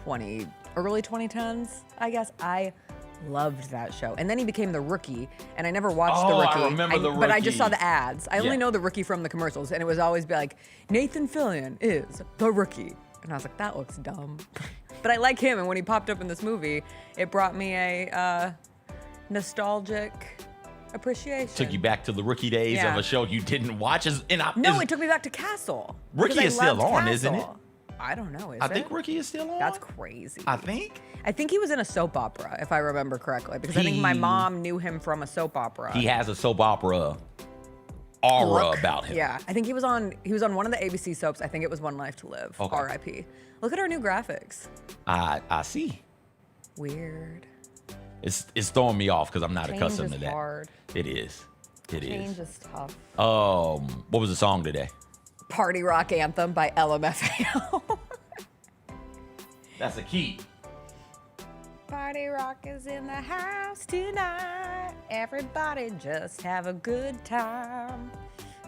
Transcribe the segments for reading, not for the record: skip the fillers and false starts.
early 2010s, I guess. I loved that show. And then he became the Rookie, and I never watched the Rookie. I remember the Rookie. But I just saw the ads. I only know the Rookie from the commercials, and it was always be like, Nathan Fillion is the Rookie. And I was like, that looks dumb. But I like him, and when he popped up in this movie, it brought me a nostalgic appreciation. Took you back to the Rookie days of a show you didn't watch? It took me back to Castle. Rookie is still on, Castle. isn't it? I don't know. I think Rookie is still on. That's crazy. I think he was in a soap opera, if I remember correctly, because I think my mom knew him from a soap opera. He has a soap opera aura about him. Yeah, I think he was on one of the ABC soaps. I think it was One Life to Live. Okay. R.I.P. Look at our new graphics. I see. Weird. It's throwing me off because I'm not accustomed to that. Hard. It is. Change is tough. What was the song today? Party Rock Anthem by LMFAO. That's a key. Party rock is in the house tonight. Everybody just have a good time.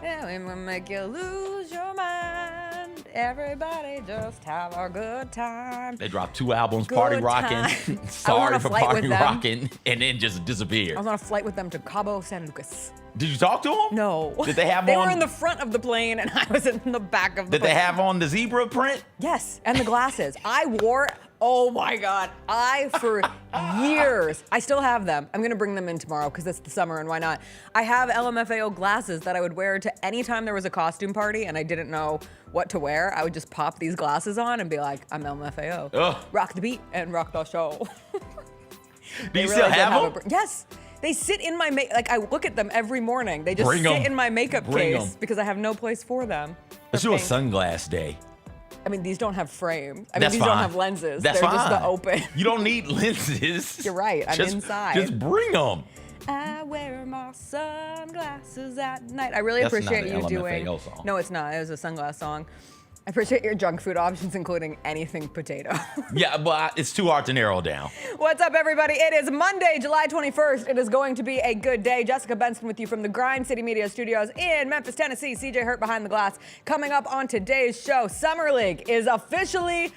And we will make you lose your mind. Everybody just have a good time. They dropped 2 albums, Good Party Rockin', Sorry for Party Rockin', and then just disappeared. I was on a flight with them to Cabo San Lucas. Did you talk to them? No. Did they have They on? were in the front of the plane, and I was in the back of the plane. Did they have on the zebra print? Yes, and the glasses. I wore, oh my God, for years, I still have them. I'm gonna bring them in tomorrow because it's the summer and why not? I have LMFAO glasses that I would wear to any time there was a costume party and I didn't know what to wear. I would just pop these glasses on and be like, I'm LMFAO. Ugh. Rock the beat and rock the show. Do you still have them? Yes. They sit in my I look at them every morning. They just sit in my makeup case because I have no place for them. Let's do a sunglass day. I mean, these don't have frames. That's these fine. don't have lenses. That's They're fine. just the open. You don't need lenses. You're right. I'm inside. Just bring them. I wear my sunglasses at night. I really That's appreciate not an you LMFAO doing. song. No, it's not. It was a sunglass song. I appreciate your junk food options, including anything potato. Yeah, but it's too hard to narrow down. What's up, everybody? It is Monday, July 21st. It is going to be a good day. Jessica Benson with you from the Grind City Media Studios in Memphis, Tennessee. CJ Hurt behind the glass. Coming up on today's show, Summer League is officially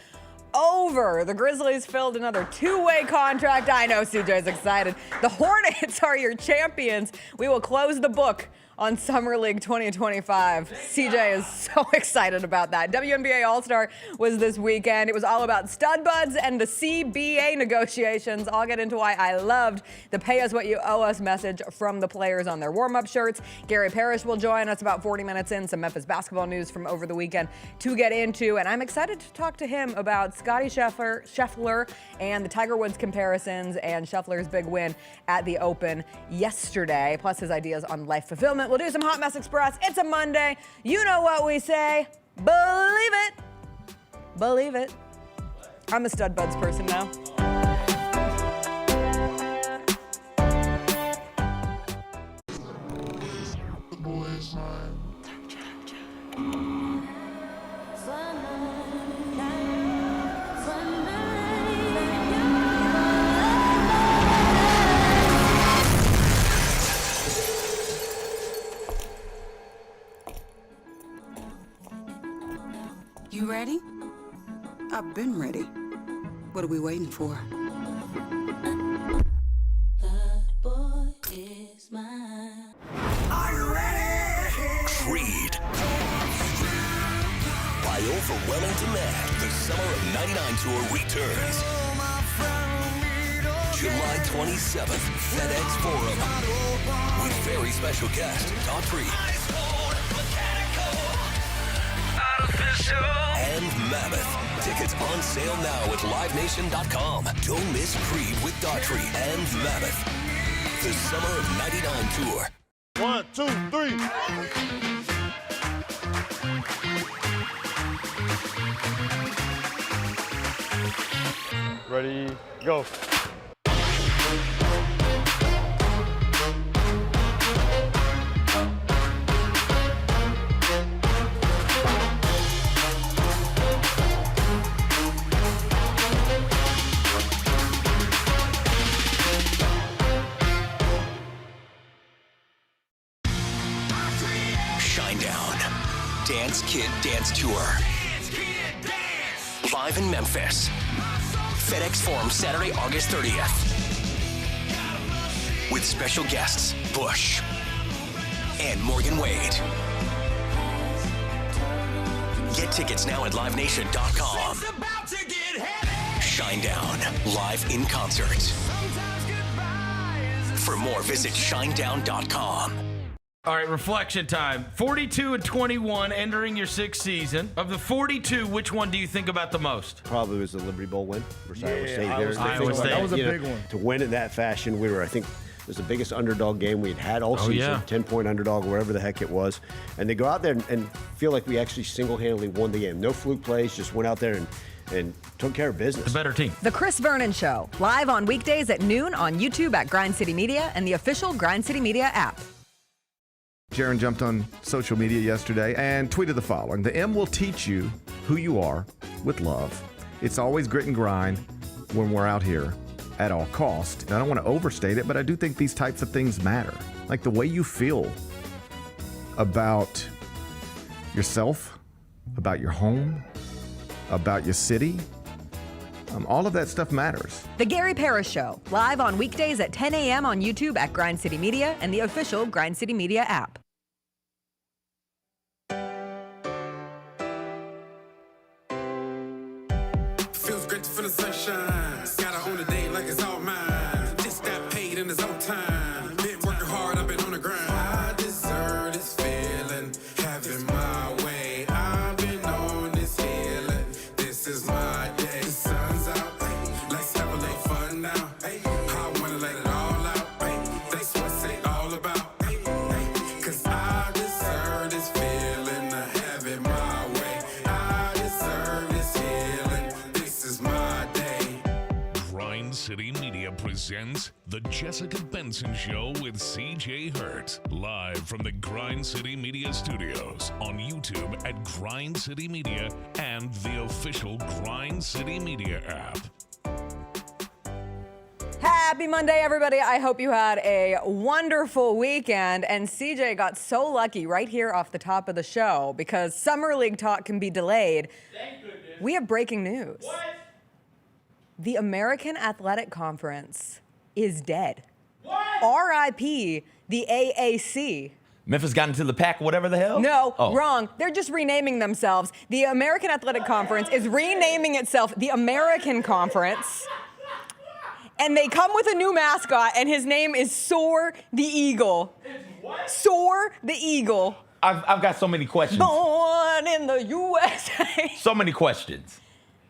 over. The Grizzlies filled another 2-way contract. I know CJ's excited. The Hornets are your champions. We will close the book on Summer League 2025. CJ is so excited about that. WNBA All-Star was this weekend. It was all about stud buds and the CBA negotiations. I'll get into why I loved the pay us what you owe us message from the players on their warm-up shirts. Gary Parrish will join us about 40 minutes in. Some Memphis basketball news from over the weekend to get into. And I'm excited to talk to him about Scottie Scheffler and the Tiger Woods comparisons and Scheffler's big win at the Open yesterday, plus his ideas on life fulfillment. We'll do some Hot Mess Express. It's a Monday. You know what we say. Believe it. Believe it. I'm a stud buds person now. You ready? I've been ready. What are we waiting for? That boy is mine. Are you ready? Creed. By overwhelming demand, the Summer of '99 tour returns. July 27th, FedEx Forum. With very special guest, Daughtry. And Mammoth. Tickets on sale now at livenation.com. Don't miss Creed with Daughtry and Mammoth. The Summer of '99 tour. 1, 2, 3. Ready, go. Dance Kid Dance Tour. live in Memphis. FedEx Forum, Saturday, August 30th. With special guests, Bush and Morgan Wade. Get tickets now at livenation.com. Shinedown, live in concert. For more, visit shinedown.com. All right, reflection time. 42-21, entering your sixth season. Of the 42, which one do you think about the most? Probably was the Liberty Bowl win versus Iowa State. Iowa State. That was a big one. To win in that fashion, we were, I think, it was the biggest underdog game we'd had all season. Yeah. 10-point underdog, wherever the heck it was. And they go out there and feel like we actually single-handedly won the game. No fluke plays, just went out there and took care of business. The better team. The Chris Vernon Show, live on weekdays at noon on YouTube at Grind City Media and the official Grind City Media app. Jaron jumped on social media yesterday and tweeted the following. The M will teach you who you are with love. It's always grit and grind when we're out here at all cost. I don't want to overstate it, but I do think these types of things matter. Like the way you feel about yourself, about your home, about your city. All of that stuff matters. The Gary Parrish Show, live on weekdays at 10 a.m. on YouTube at Grind City Media and the official Grind City Media app. Feels great to feel the sunshine. Gotta own the day like it's all mine. Just got paid in his own time. Been working hard, I've been on the grind. I deserve this feeling, having my way. I've been on this healing. This is my day. The sun's out, let's have a little fun now. I wanna let it all out. That's what it's all about. Cause I deserve this feeling, have it my way. I deserve this healing. This is my day. Grind City Media presents The Jessica Benson Show with CJ Hurt. Live from the Grind City Media studios on YouTube at Grind City Media and the official Grind City Media app. Happy Monday, everybody. I hope you had a wonderful weekend. And CJ got so lucky right here off the top of the show because Summer League talk can be delayed. Thank goodness. We have breaking news. What? The American Athletic Conference is dead. What? RIP the AAC. Memphis got into the pack, whatever the hell? No, Oh. wrong. They're just renaming themselves. The American Athletic Conference is renaming itself the American Conference. And they come with a new mascot, and his name is Soar the Eagle. What? Soar the Eagle. I've got so many questions. Born in the USA. So many questions.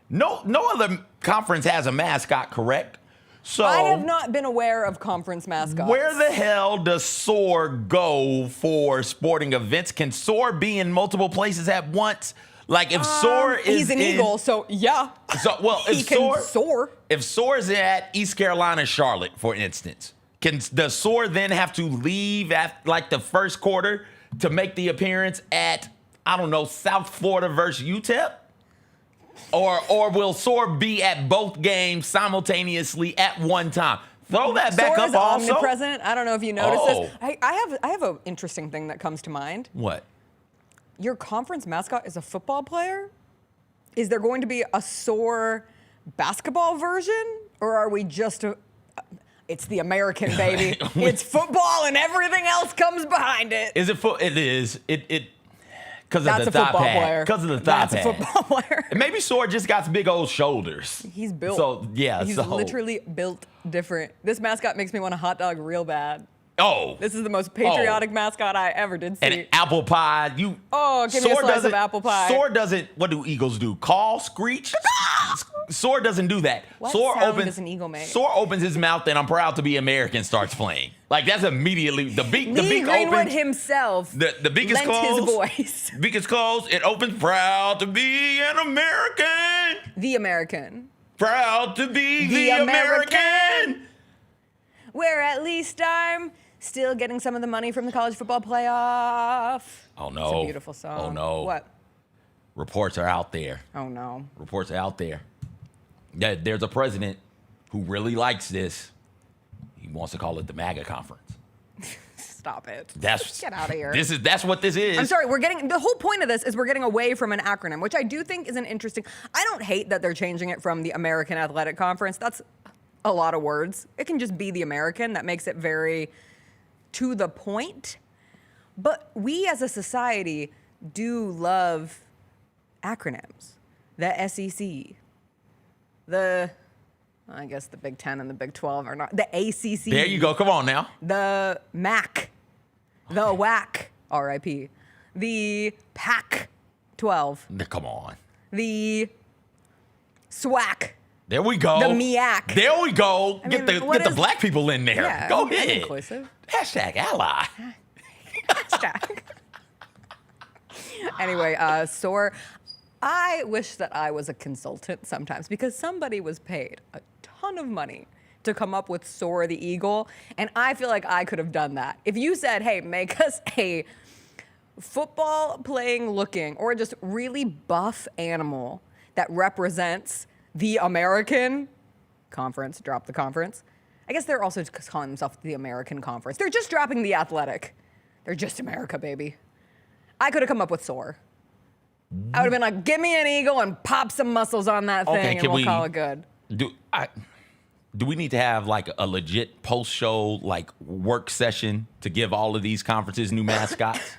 No other conference has a mascot, correct? So I have not been aware of conference mascots. where the hell does Soar go for sporting events? Can Soar be in multiple places at once? Like if Soar is He's an eagle, so yeah. So well, He if can soar. If Soar is at East Carolina, Charlotte, for instance, does Soar then have to leave at like the first quarter to make the appearance at, I don't know, South Florida versus UTEP? Or will Soar be at both games simultaneously at one time? Throw that back Soar up is also. omnipresent. I don't know if you noticed Oh. this. I have an interesting thing that comes to mind. What? Your conference mascot is a football player? Is there going to be a Soar basketball version? Or are we just it's the American, baby. It's football and everything else comes behind it. Is it? It is. It. Because of That's the a thigh football pad. player. Because of the thigh That's a pad. football player. And maybe Soar just got big old shoulders. He's built. So yeah. He's literally built different. This mascot makes me want a hot dog real bad. Oh. This is the most patriotic mascot I ever did see. And apple pie. Give me a slice of apple pie. Soar doesn't. What do eagles do? Call, screech. Soar doesn't do that. What Soar sound does an eagle make? Soar opens his mouth and I'm proud to be American starts playing. Like that's immediately the beak. Lee The beak Greenwood opens. himself. The beak is lent closed. his voice. Beak is closed. It opens. Proud to be an American. The American. Proud to be the American. Where at least I'm still getting some of the money from the college football playoff. Oh no. It's a beautiful song. Oh no. What? Reports are out there. Oh no. Reports are out there. That there's a president who really likes this. He wants to call it the MAGA conference. Stop it. That's Get out of here. That's what this is. I'm sorry, the whole point of this is we're getting away from an acronym, which I do think is an interesting. I don't hate that they're changing it from the American Athletic Conference. That's a lot of words. It can just be the American. That makes it very to the point. But we as a society do love acronyms. The SEC, I guess the Big 10 and the Big 12 are not. The ACC. There you go. Come on now. The MAC. The WAC. RIP. The Pac-12. Come on. The SWAC. There we go. The MEAC. There we go. Get the black people in there. Yeah, go that's ahead. inclusive. Hashtag ally. Hashtag. Anyway, Soar. I wish that I was a consultant sometimes because somebody was paid a ton of money to come up with Soar the Eagle, and I feel like I could have done that. If you said, hey, make us a football playing looking or just really buff animal that represents the American Conference, drop the conference. I guess they're also just calling themselves the American Conference. They're just dropping the athletic. They're just America, baby. I could have come up with Soar. I would have been like, give me an eagle and pop some muscles on that thing, and we'll call it good. Do we need to have like a legit post-show like work session to give all of these conferences new mascots?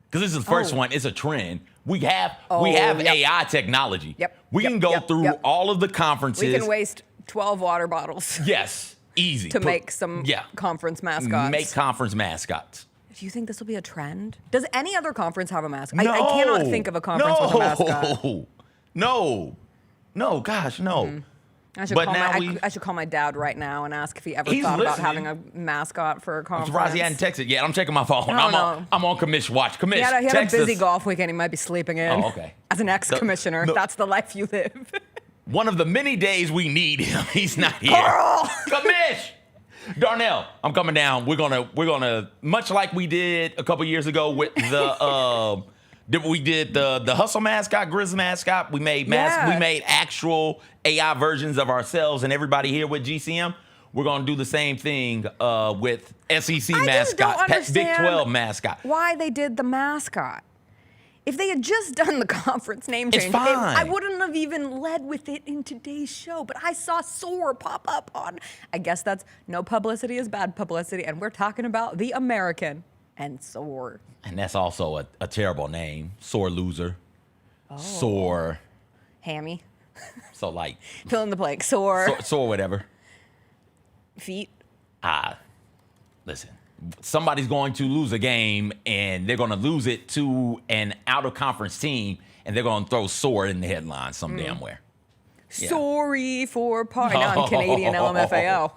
Because this is the first one. It's a trend. We have AI technology. Yep. We can go through all of the conferences. We can waste 12 water bottles. Yes, easy. To make some conference mascots. Make conference mascots. Do you think this will be a trend? Does any other conference have a mascot? No, I cannot think of a conference with a mascot. No, gosh, no. Mm-hmm. I should call my dad right now and ask if he ever thought about having a mascot for a conference. I'm surprised he hadn't texted yet. I'm checking my phone. I'm on commish watch. Commish. He had a busy golf weekend. He might be sleeping in. Oh, okay. As an ex-commissioner, that's the life you live. One of the many days we need him. He's not here. Carl! Commish! Darnell, I'm coming down. We're gonna much like we did a couple years ago with the we did the hustle mascot, Grizzlies mascot. We made actual AI versions of ourselves and everybody here with GCM. We're gonna do the same thing with SEC mascot, Big 12 mascot. Why they did the mascot? If they had just done the conference name change, I wouldn't have even led with it in today's show. But I saw Soar pop up on. I guess that's no publicity is bad publicity, and we're talking about the American and Soar. And that's also a terrible name. Sore loser. Oh. Sore. Hammy. So like. Fill in the blank. Sore. Sore whatever. Feet. Listen. Somebody's going to lose a game, and they're going to lose it to an out-of-conference team, and they're going to throw Soar in the headline some damn where. Yeah. Sorry for I'm Canadian LMFAO.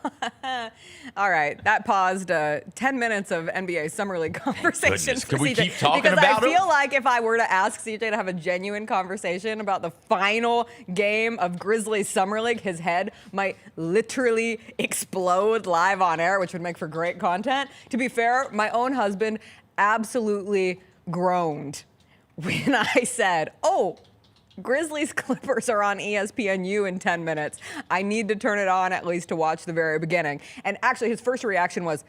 All right, that paused 10 minutes of NBA Summer League conversation. Can we CJ, keep talking because about I feel like if I were to ask CJ to have a genuine conversation about the final game of Grizzlies Summer League, his head might literally explode live on air, which would make for great content. To be fair, my own husband absolutely groaned when I said, Grizzlies Clippers are on ESPNU in 10 minutes. I need to turn it on at least to watch the very beginning. And actually, his first reaction was,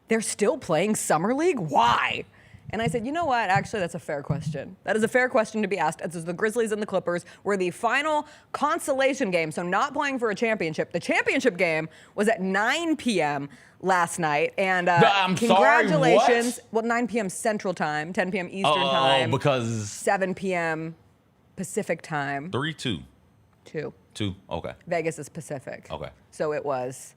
they're still playing Summer League? Why? And I said, you know what? Actually, that's a fair question. That is a fair question to be asked. As the Grizzlies and the Clippers were the final consolation game, so not playing for a championship. The championship game was at 9 p.m. last night. And congratulations. Sorry, well, 9 p.m. Central Time, 10 p.m. Eastern Time. Because 7 p.m. Pacific time. 3-2. 2. 2. Okay. Vegas is Pacific. Okay. So it was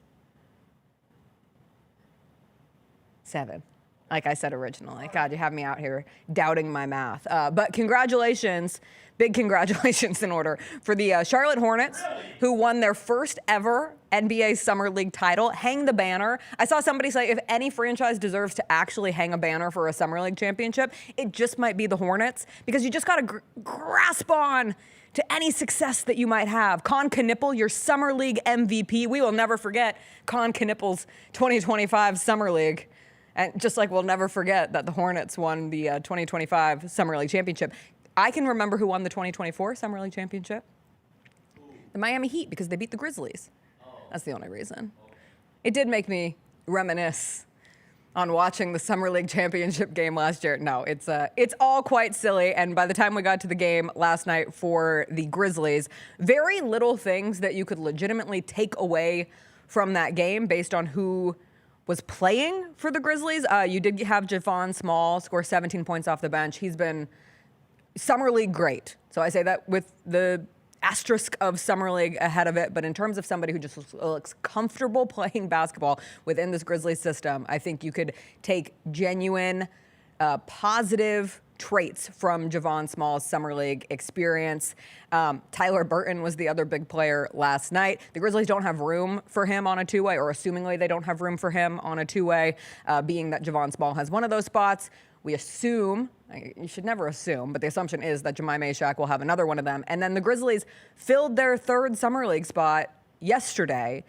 7. Like I said originally. God, you have me out here doubting my math. But congratulations, big congratulations in order for the Charlotte Hornets, who won their first ever NBA Summer League title. Hang the banner. I saw somebody say if any franchise deserves to actually hang a banner for a Summer League championship, it just might be the Hornets, because you just got to grasp on to any success that you might have. Con Knipple, your Summer League MVP. We will never forget Con Knipple's 2025 Summer League. And just like we'll never forget that the Hornets won the 2025 Summer League championship. I can remember who won the 2024 Summer League championship. The Miami Heat, because they beat the Grizzlies. That's the only reason. It did make me reminisce on watching the Summer League championship game last year. No, it's all quite silly. And by the time we got to the game last night for the Grizzlies, very little things that you could legitimately take away from that game based on who was playing for the Grizzlies. You did have Javon Small score 17 points off the bench. He's been Summer League great. So I say that with the asterisk of Summer League ahead of it, but in terms of somebody who just looks comfortable playing basketball within this Grizzlies system, I think you could take genuine, positive traits from Javon Small's Summer League experience. Tyler Burton was the other big player last night. The Grizzlies don't have room for him on a two-way, or assumingly they don't have room for him on a two-way, being that Javon Small has one of those spots. We assume, you should never assume, but the assumption is that Jemai Mashak will have another one of them. And then the Grizzlies filled their third Summer League spot yesterday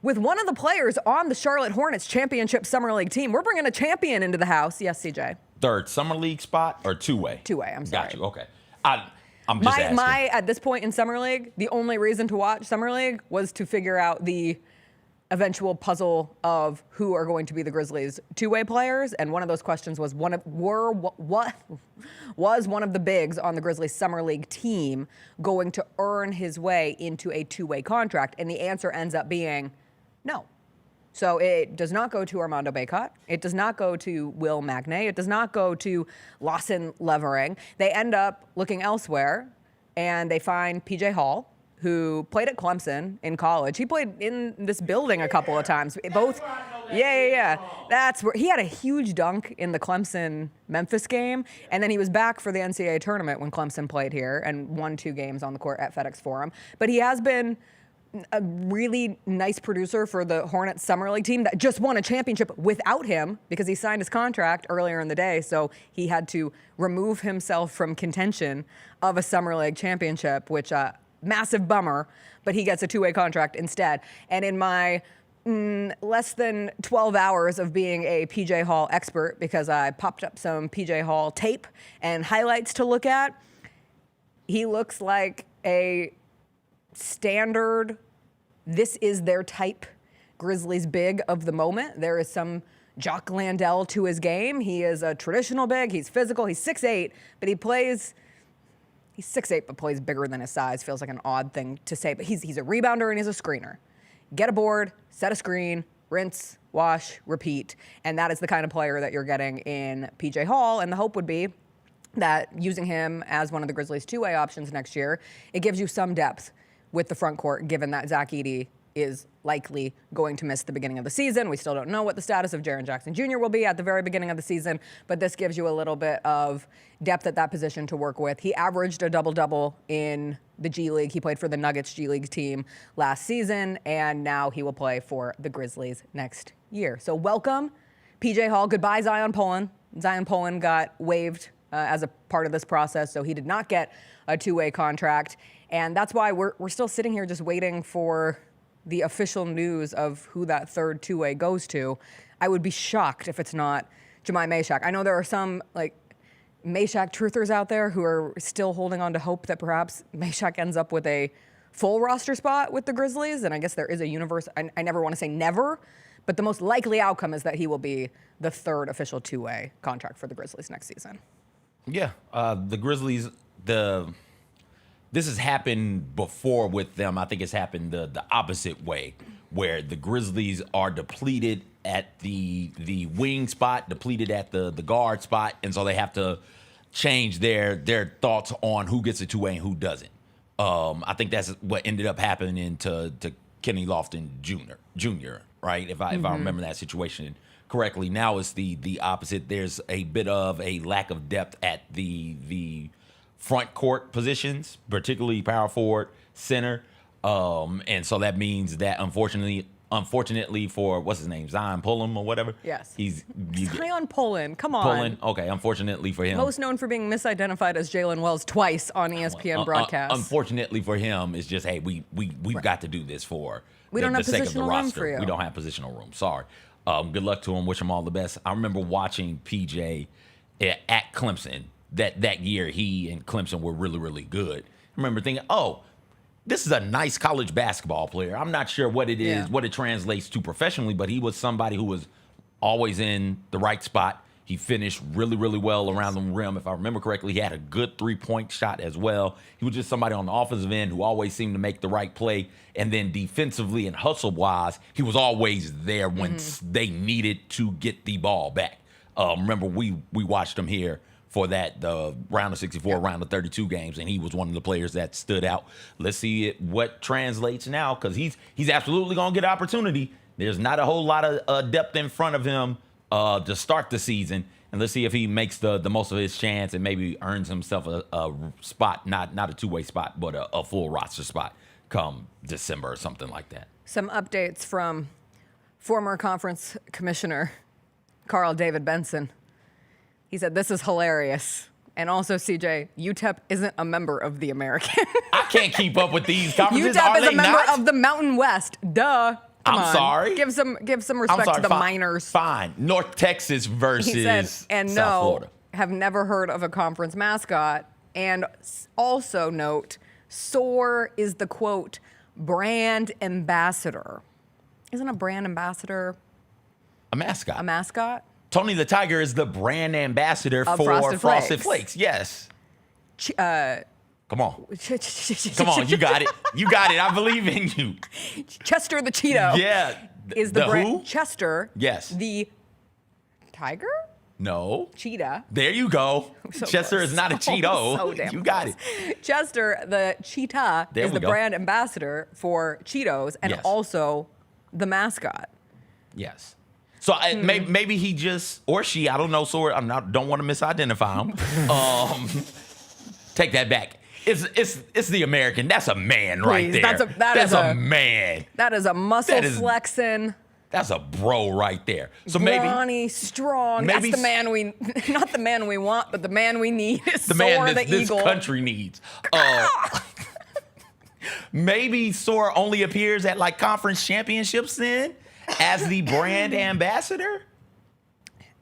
with one of the players on the Charlotte Hornets championship Summer League team. We're bringing a champion into the house. Yes, CJ. Third Summer League spot or two-way? Two-way, I'm sorry. Got you, okay. I'm just asking. At this point in Summer League, the only reason to watch Summer League was to figure out the eventual puzzle of who are going to be the Grizzlies' two-way players, and one of those questions was what was one of the bigs on the Grizzlies' Summer League team going to earn his way into a two-way contract, and the answer ends up being no. So it does not go to Armando Bacot. It does not go to Will Magnay. It does not go to Lawson Levering. They end up looking elsewhere, and they find PJ Hall, who played at Clemson in college. He played in this building a couple of times. That's where he had a huge dunk in the Clemson-Memphis game, and then he was back for the NCAA tournament when Clemson played here and won 2 games on the court at FedEx Forum. But he has been a really nice producer for the Hornets Summer League team that just won a championship without him because he signed his contract earlier in the day, so he had to remove himself from contention of a Summer League championship, which massive bummer, but he gets a two-way contract instead. And in my less than 12 hours of being a PJ Hall expert, because I popped up some PJ Hall tape and highlights to look at, he looks like a standard, this is their type Grizzlies big of the moment. There is some Jock Landell to his game. He is a traditional big. He's physical. He's 6'8", but he's 6'8", but plays bigger than his size. Feels like an odd thing to say, but he's a rebounder and he's a screener. Get a board, set a screen, rinse, wash, repeat, and that is the kind of player that you're getting in PJ Hall, and the hope would be that using him as one of the Grizzlies' two-way options next year, it gives you some depth with the front court, given that Zach Edey is likely going to miss the beginning of the season. We still don't know what the status of Jaren Jackson Jr. will be at the very beginning of the season, but this gives you a little bit of depth at that position to work with. He averaged a double-double in the G League. He played for the Nuggets G League team last season, and now he will play for the Grizzlies next year. So welcome, PJ Hall. Goodbye, Zion Poland. Zion Poland got waived as a part of this process, so he did not get a two-way contract, and that's why we're still sitting here just waiting for the official news of who that third two-way goes to. I would be shocked if it's not Jemai Mashak. I know there are some Mashak truthers out there who are still holding on to hope that perhaps Mashak ends up with a full roster spot with the Grizzlies, and I guess there is a universe. I never want to say never, but the most likely outcome is that he will be the third official two-way contract for the Grizzlies next season. Yeah, the Grizzlies, this has happened before with them. I think it's happened the opposite way, where the Grizzlies are depleted at the wing spot, depleted at the guard spot, and so they have to change their thoughts on who gets a two-way and who doesn't. I think that's what ended up happening to Kenny Lofton Jr., right? If I remember that situation correctly. Now it's the opposite. There's a bit of a lack of depth at the front court positions, particularly power forward, center. And so that means that unfortunately for, what's his name, Zion Pullum or whatever? Yes. Zion Pullum, come on. Pullum, okay, unfortunately for him. Most known for being misidentified as Jalen Wells twice on ESPN broadcasts. Unfortunately for him, it's just, hey, we've got to do this for we don't have the sake of the positional room roster. for you. We don't have positional room, sorry. Good luck to him, wish him all the best. I remember watching PJ at Clemson. That year, he and Clemson were really, really good. I remember thinking, oh, this is a nice college basketball player. I'm not sure what it is, what it translates to professionally, but he was somebody who was always in the right spot. He finished really, really well around the rim. If I remember correctly, he had a good 3-point shot as well. He was just somebody on the offensive end who always seemed to make the right play. And then defensively and hustle-wise, he was always there when they needed to get the ball back. Remember, we watched him here for the round of 64, round of 32 games, and he was one of the players that stood out. Let's see what translates now, because he's absolutely going to get opportunity. There's not a whole lot of depth in front of him to start the season, and let's see if he makes the most of his chance and maybe earns himself a spot, not a two-way spot, but a full roster spot come December or something like that. Some updates from former conference commissioner Carl David Benson. He said, this is hilarious. And also, CJ, UTEP isn't a member of the American. I can't keep up with these conferences. UTEP Are is they a member not? of the Mountain West. Duh. Come on. Sorry. Give some respect to the minors. Fine. North Texas versus He said, and South Florida. Have never heard of a conference mascot. And also note, Soar is the, quote, brand ambassador. Isn't a brand ambassador a mascot? A mascot? Tony the Tiger is the brand ambassador of for Frosted Flakes. Yes. Come on. Come on. You got it. You got it. I believe in you. Chester the Cheeto. Yeah. Is the brand who? Chester? Yes. The tiger? No. Cheetah. There you go. So Chester close. is not a Cheeto. So damn you got close. it. Chester the Cheetah There is we the go. brand ambassador for Cheetos and Yes. also the mascot. Yes. So maybe he just, or she, I don't know. So don't want to misidentify him. Take that back. It's the American. That's a man right Please, there. that's a man. That is a muscle flexing. That's a bro right there. So brawny, strong. maybe That's the man we, not the man we want, but the man we need. Is the Soar man the this Eagle. country needs. Maybe Soar only appears at like conference championships then as the brand ambassador.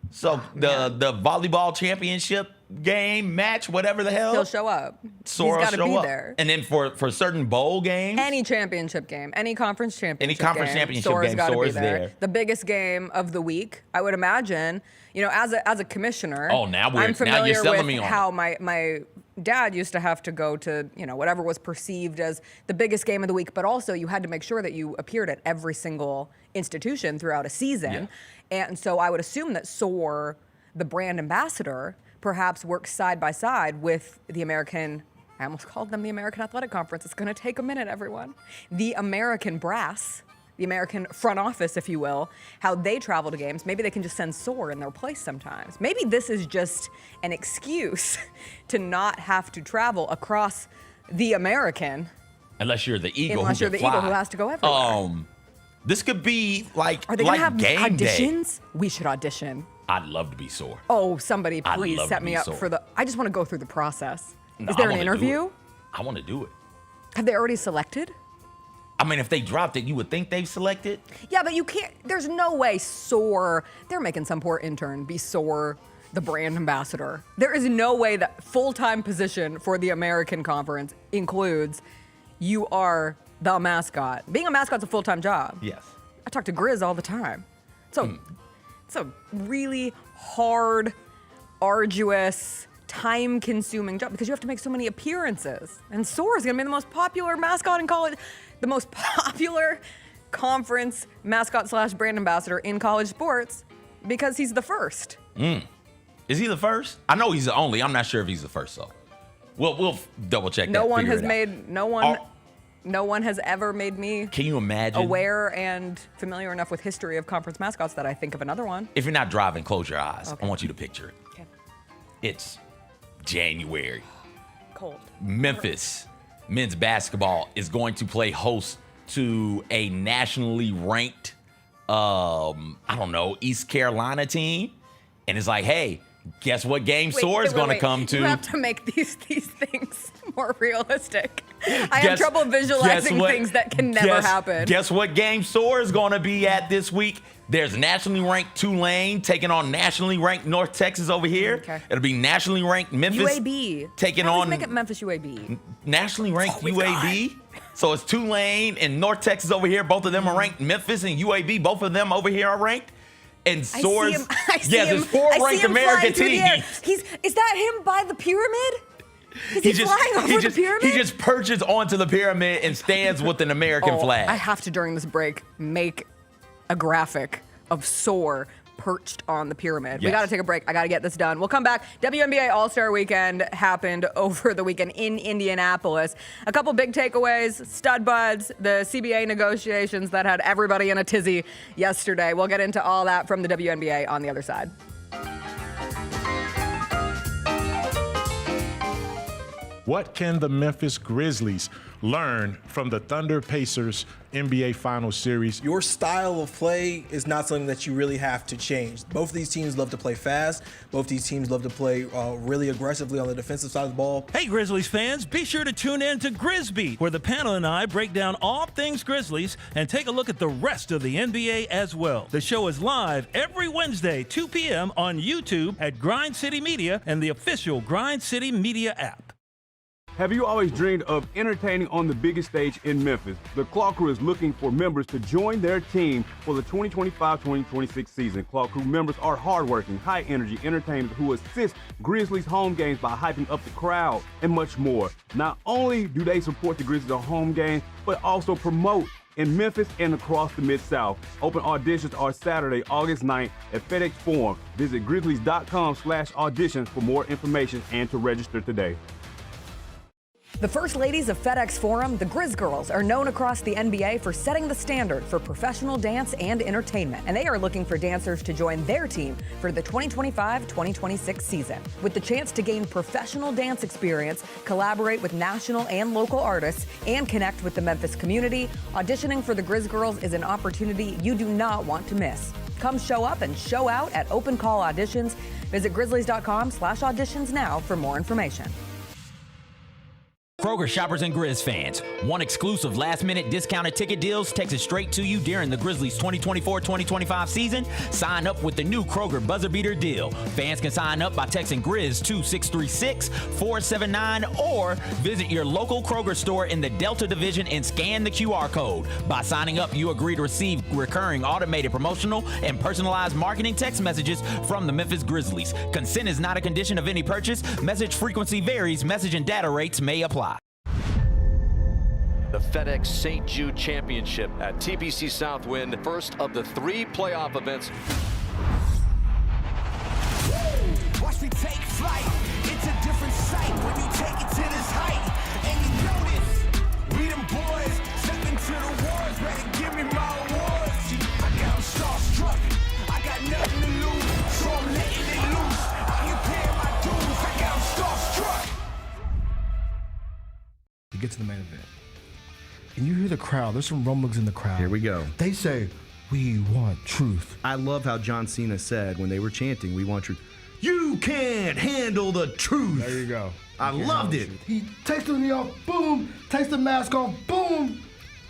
So the volleyball championship game match, whatever the hell, He'll show up. Soar He's got to show be up. there. And then for certain bowl games, Any championship game, any conference championship championship Soar's game, gotta Soar's be there. there. The biggest game of the week, I would imagine. You know, as a commissioner, Oh, now I'm you're familiar selling with me on how my dad used to have to go to, you know, whatever was perceived as the biggest game of the week, but also you had to make sure that you appeared at every single institution throughout a season. And so I would assume that Soar, the brand ambassador, perhaps works side by side with the American, I almost called them the American Athletic Conference. It's going to take a minute, everyone. The American brass, the American front office, if you will, how they travel to games. Maybe they can just send Soar in their place sometimes. Maybe this is just an excuse to not have to travel across the American. unless you're the Eagle, Unless who you're can the Eagle fly. who has to go everywhere. This could be like Are they going to have game auditions? day. We should audition. I'd love to be Soar. Oh, somebody I'd please love set to me be up Soar. for the, I just want to go through the process. No, Is there I an wanna do interview? it. I want to do it. Have they already selected? I mean, if they dropped it, you would think they've selected. Yeah, but you can't, there's no way Soar, they're making some poor intern be Soar, the brand ambassador. There is no way that full-time position for the American Conference includes you are the mascot. Being a mascot's a full-time job. Yes. I talk to Grizz all the time. So it's a really hard, arduous, time-consuming job because you have to make so many appearances. And Soar is going to be the most popular mascot in college, the most popular conference mascot / brand ambassador in college sports because he's the first. Is he the first? I know he's the only. I'm not sure if he's the first, though. We'll double check that. No one figure has it out. made, no one has ever made me Can you imagine? aware and familiar enough with history of conference mascots that I think of another one. If you're not driving, close your eyes. Okay. I want you to picture it. Okay. It's January. Cold. Memphis men's basketball is going to play host to a nationally ranked, East Carolina team. And it's like, hey, guess what game Soar is going to come to? You have to make these things more realistic. I have trouble visualizing things that can never happen. Guess what game Soar is going to be at this week? There's nationally ranked Tulane taking on nationally ranked North Texas over here. Okay. It'll be nationally ranked Memphis UAB. taking Always on make it Memphis UAB. nationally ranked UAB. So it's Tulane and North Texas over here. Both of them are ranked. Memphis and UAB, both of them over here are ranked. and soars. I see yes, him, it's four-ranked American team. Is that him by the pyramid? Is he flying over the pyramid? He just perches onto the pyramid and stands with an American flag. I have to, during this break, make a graphic of Soar perched on the pyramid. Yes. We got to take a break. I got to get this done. We'll come back. WNBA All-Star Weekend happened over the weekend in Indianapolis. A couple big takeaways, stud buds, the CBA negotiations that had everybody in a tizzy yesterday. We'll get into all that from the WNBA on the other side. What can the Memphis Grizzlies learn from the Thunder Pacers NBA Finals Series? Your style of play is not something that you really have to change. Both of these teams love to play fast. Both these teams love to play really aggressively on the defensive side of the ball. Hey, Grizzlies fans, be sure to tune in to Grizzbeat, where the panel and I break down all things Grizzlies and take a look at the rest of the NBA as well. The show is live every Wednesday, 2 p.m. on YouTube at Grind City Media and the official Grind City Media app. Have you always dreamed of entertaining on the biggest stage in Memphis? The Claw Crew is looking for members to join their team for the 2025-2026 season. Claw Crew members are hardworking, high-energy entertainers who assist Grizzlies home games by hyping up the crowd and much more. Not only do they support the Grizzlies on home games, but also promote in Memphis and across the Mid-South. Open auditions are Saturday, August 9th at FedEx Forum. Visit grizzlies.com/auditions for more information and to register today. The first ladies of FedEx Forum, the Grizz Girls, are known across the NBA for setting the standard for professional dance and entertainment, and they are looking for dancers to join their team for the 2025-2026 season. With the chance to gain professional dance experience, collaborate with national and local artists, and connect with the Memphis community, auditioning for the Grizz Girls is an opportunity you do not want to miss. Come show up and show out at Open Call Auditions. Visit grizzlies.com/auditions now for more information. Kroger shoppers and Grizz fans, one exclusive last-minute discounted ticket deals takes it straight to you during the Grizzlies 2024-2025 season. Sign up with the new Kroger Buzzer Beater deal. Fans can sign up by texting Grizz to 636-479 or visit your local Kroger store in the Delta Division and scan the QR code. By signing up, you agree to receive recurring automated promotional and personalized marketing text messages from the Memphis Grizzlies. Consent is not a condition of any purchase. Message frequency varies. Message and data rates may apply. The FedEx St. Jude Championship at TPC Southwind, first of the 3 playoff events. Watch me take flight. It's a different sight when you take it to this height. And you notice, we them boys stepping to the wars, ready to give me my awards. I got them starstruck. I got nothing to lose, so I'm letting it loose. I ain't paying my dues. I got them starstruck. You get to the main event. And you hear the crowd. There's some rumblings in the crowd. Here we go. They say, "We want truth." I love how John Cena said when they were chanting, "We want truth." You can't handle the truth. There you go. I loved it. He tasted me off, boom. Takes the mask off, boom.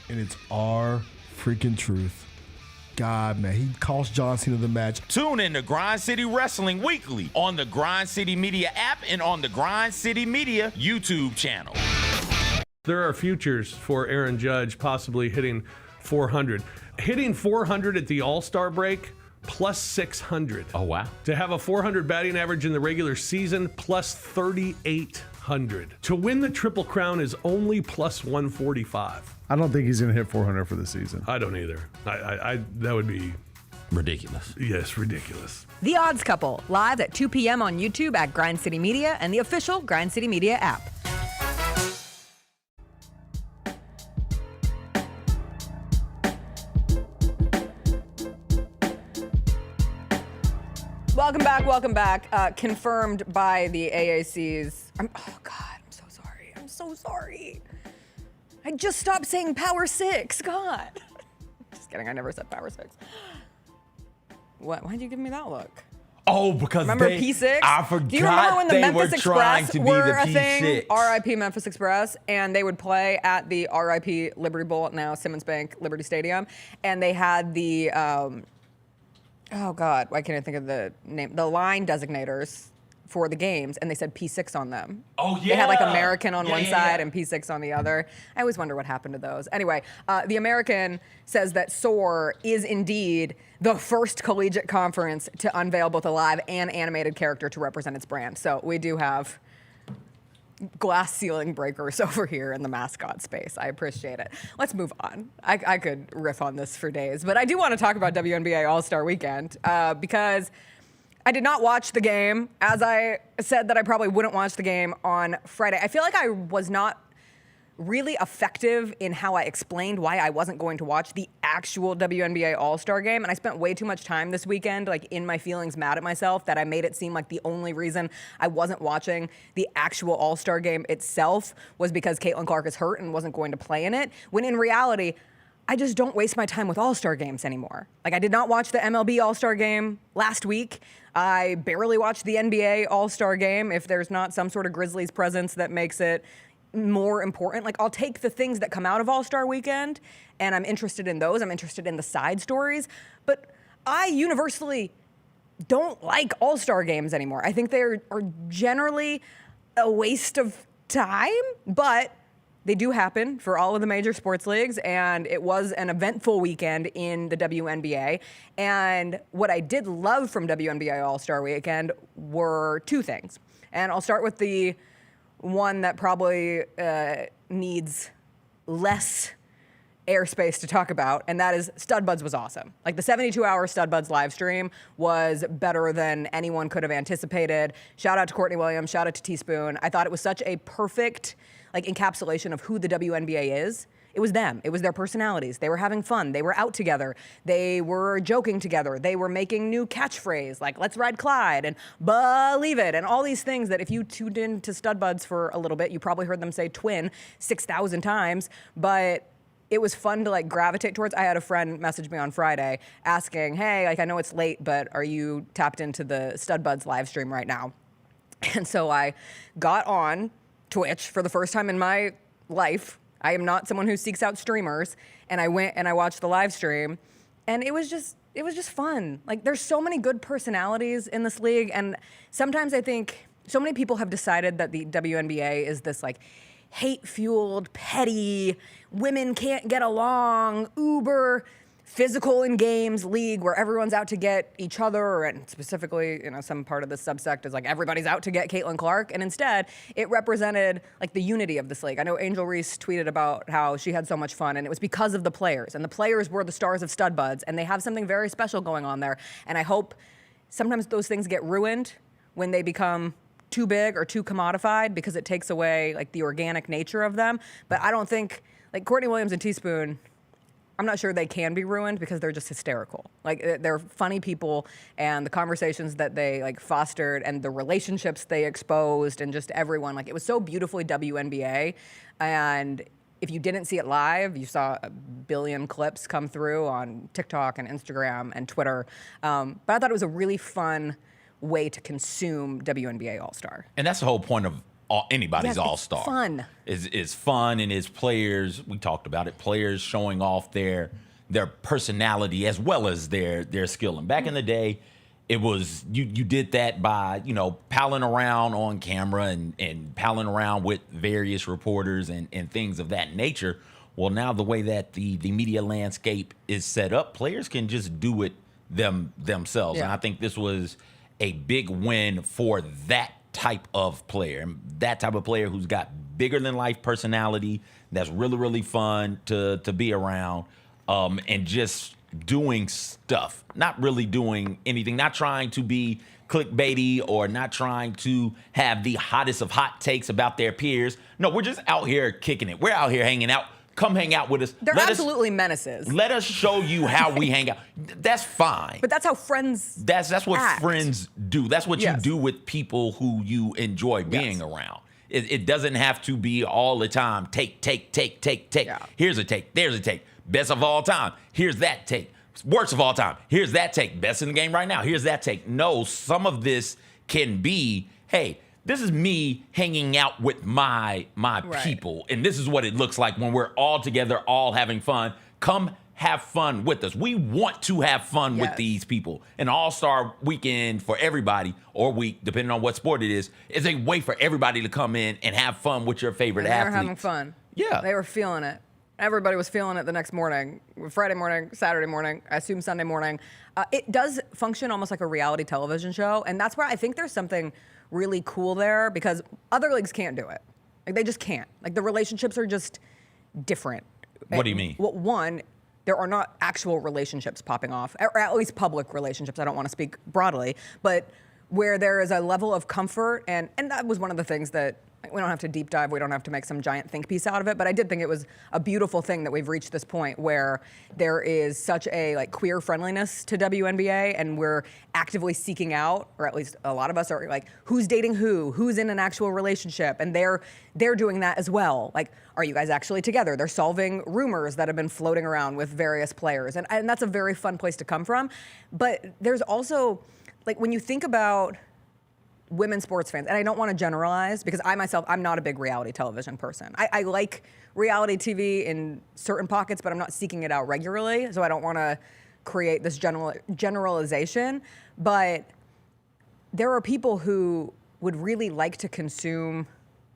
And it's our freaking truth. God, man, he cost John Cena the match. Tune in to Grind City Wrestling weekly on the Grind City Media app and on the Grind City Media YouTube channel. There are futures for Aaron Judge possibly hitting 400. Hitting 400 at the All-Star break, plus 600. Oh, wow. To have a 400 batting average in the regular season, plus 3,800. To win the Triple Crown is only plus 145. I don't think he's going to hit 400 for the season. I don't either. I that would be ridiculous. Yes, ridiculous. The Odds Couple, live at 2 p.m. on YouTube at Grind City Media and the official Grind City Media app. Welcome back. Confirmed by the AACs. Oh, God, I'm so sorry. I'm so sorry. I just stopped saying Power 6. God. Just kidding. I never said Power 6. What? Why'd you give me that look? Oh, because remember P6? I forgot. Do you remember when the Memphis Express were a P6. thing? R.I.P. Memphis Express, and they would play at the R.I.P. Liberty Bowl, now Simmons Bank Liberty Stadium, and they had the oh God, why can't I think of the name? The line designators for the games, and they said P6 on them. Oh, They had like yeah. American on Yeah, one yeah, side yeah. and P6 on the other. I always wonder what happened to those. Anyway, the American says that Soar is indeed the first collegiate conference to unveil both a live and animated character to represent its brand. So we do have glass ceiling breakers over here in the mascot space. I appreciate it. Let's move on. I could riff on this for days, but I do want to talk about WNBA All-Star Weekend because I did not watch the game, as I said that I probably wouldn't watch the game on Friday. I feel like I was not really effective in how I explained why I wasn't going to watch the actual WNBA All-Star game, and I spent way too much time this weekend like in my feelings mad at myself that I made it seem like the only reason I wasn't watching the actual All-Star game itself was because Caitlin Clark is hurt and wasn't going to play in it, when in reality, I just don't waste my time with All-Star games anymore. Like, I did not watch the MLB All-Star game last week. I barely watched the NBA All-Star game if there's not some sort of Grizzlies presence that makes it more important. Like, I'll take the things that come out of All-Star Weekend, and I'm interested in those. I'm interested in the side stories. But I universally don't like All-Star games anymore. I think they are generally a waste of time, but they do happen for all of the major sports leagues, and it was an eventful weekend in the WNBA. And what I did love from WNBA All-Star Weekend were two things. And I'll start with the one that probably needs less airspace to talk about, and that is Stud Buds was awesome. Like, the 72-hour Stud Buds live stream was better than anyone could have anticipated. Shout out to Courtney Williams, shout out to Teaspoon. I thought it was such a perfect encapsulation of who the WNBA is. It was them. It was their personalities. They were having fun. They were out together. They were joking together. They were making new catchphrase like "Let's ride Clyde" and "Believe it" and all these things that if you tuned in to Stud Buds for a little bit, you probably heard them say "twin" 6,000 times. But it was fun to gravitate towards. I had a friend message me on Friday asking, "Hey, I know it's late, but are you tapped into the Stud Buds live stream right now?" And so I got on Twitch for the first time in my life. I am not someone who seeks out streamers, and I went and I watched the live stream, and it was just fun. Like, there's so many good personalities in this league, and sometimes I think so many people have decided that the WNBA is this hate-fueled, petty, women can't get along, uber physical in games league where everyone's out to get each other, and specifically, some part of the subsect is everybody's out to get Caitlin Clark, and instead it represented the unity of this league. I know Angel Reese tweeted about how she had so much fun, and it was because of the players, and the players were the stars of Stud Buds, and they have something very special going on there, and I hope sometimes those things get ruined when they become too big or too commodified because it takes away the organic nature of them. But I don't think Courtney Williams and Teaspoon, I'm not sure they can be ruined because they're just hysterical. They're funny people, and the conversations that they fostered and the relationships they exposed and just everyone, it was so beautifully WNBA. And if you didn't see it live, you saw a billion clips come through on TikTok and Instagram and Twitter. But I thought it was a really fun way to consume WNBA All-Star. And that's the whole point of anybody's All-Star. Fun. Is fun, and is players, we talked about it, players showing off their personality as well as their skill. And back in the day, it was you did that by, palling around on camera and palling around with various reporters and things of that nature. Well, now the way that the media landscape is set up, players can just do it themselves. Yeah. And I think this was a big win for that type of player, and that type of player who's got bigger than life personality, that's really, really fun to be around, and just doing stuff, not really doing anything, not trying to be clickbaity or not trying to have the hottest of hot takes about their peers. No, we're just out here kicking it. We're out here hanging out. Come hang out with us. They're absolutely menaces. Let us show you how we hang out. That's fine. But that's how friends That's what act. friends do. That's what you do with people who you enjoy being around. It doesn't have to be all the time. Take. Yeah. Here's a take. There's a take. Best of all time. Here's that take. Worst of all time. Here's that take. Best in the game right now. Here's that take. No, some of this can be, hey, this is me hanging out with my people, and this is what it looks like when we're all together, all having fun. Come have fun with us. We want to have fun with these people. An All-Star weekend for everybody, or week, depending on what sport it is a way for everybody to come in and have fun with your favorite And they athletes. were having fun. Yeah. They were feeling it. Everybody was feeling it the next morning, Friday morning, Saturday morning, I assume Sunday morning. It does function almost like a reality television show, and that's where I think there's something really cool there, because other leagues can't do it. Like, they just can't. Like, the relationships are just different. What do you mean? Well, one, there are not actual relationships popping off, or at least public relationships. I don't want to speak broadly, but where there is a level of comfort, and that was one of the things that we don't have to deep dive, we don't have to make some giant think piece out of it, but I did think it was a beautiful thing that we've reached this point where there is such a like queer friendliness to WNBA, and we're actively seeking out, or at least a lot of us are like, who's dating who's in an actual relationship, and they're doing that as well. Like, are you guys actually together? They're solving rumors that have been floating around with various players, and that's a very fun place to come from. But there's also, like, when you think about women sports fans, and I don't want to generalize because I myself, I'm not a big reality television person. I like reality TV in certain pockets, but I'm not seeking it out regularly, so I don't want to create this generalization. But there are people who would really like to consume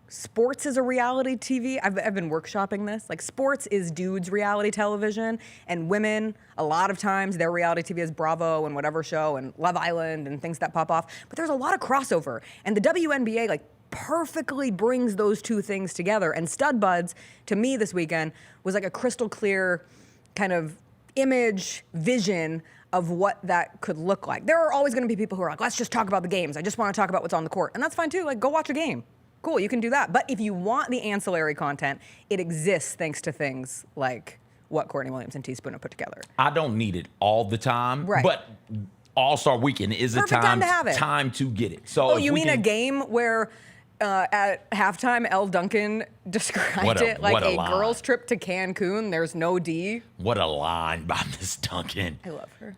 sports as a reality TV. I've been workshopping this. Like, sports is dudes' reality television, and women, a lot of times, their reality TV is Bravo and whatever show and Love Island and things that pop off. But there's a lot of crossover, and the WNBA like perfectly brings those two things together. And Stud Buds, to me this weekend, was like a crystal clear kind of image, vision of what that could look like. There are always going to be people who are like, let's just talk about the games. I just want to talk about what's on the court. And that's fine too. Like, go watch a game. Cool, you can do that. But if you want the ancillary content, it exists thanks to things like what Courtney Williams and Teaspoon have put together. I don't need it all the time, Right. but All-Star Weekend is Perfect a time to have it. time to get it. So Oh, if you we mean a can- game where at halftime, Elle Duncan described it like what a a line. girl's trip to Cancun. There's no D. What a line by Miss Duncan. I love her.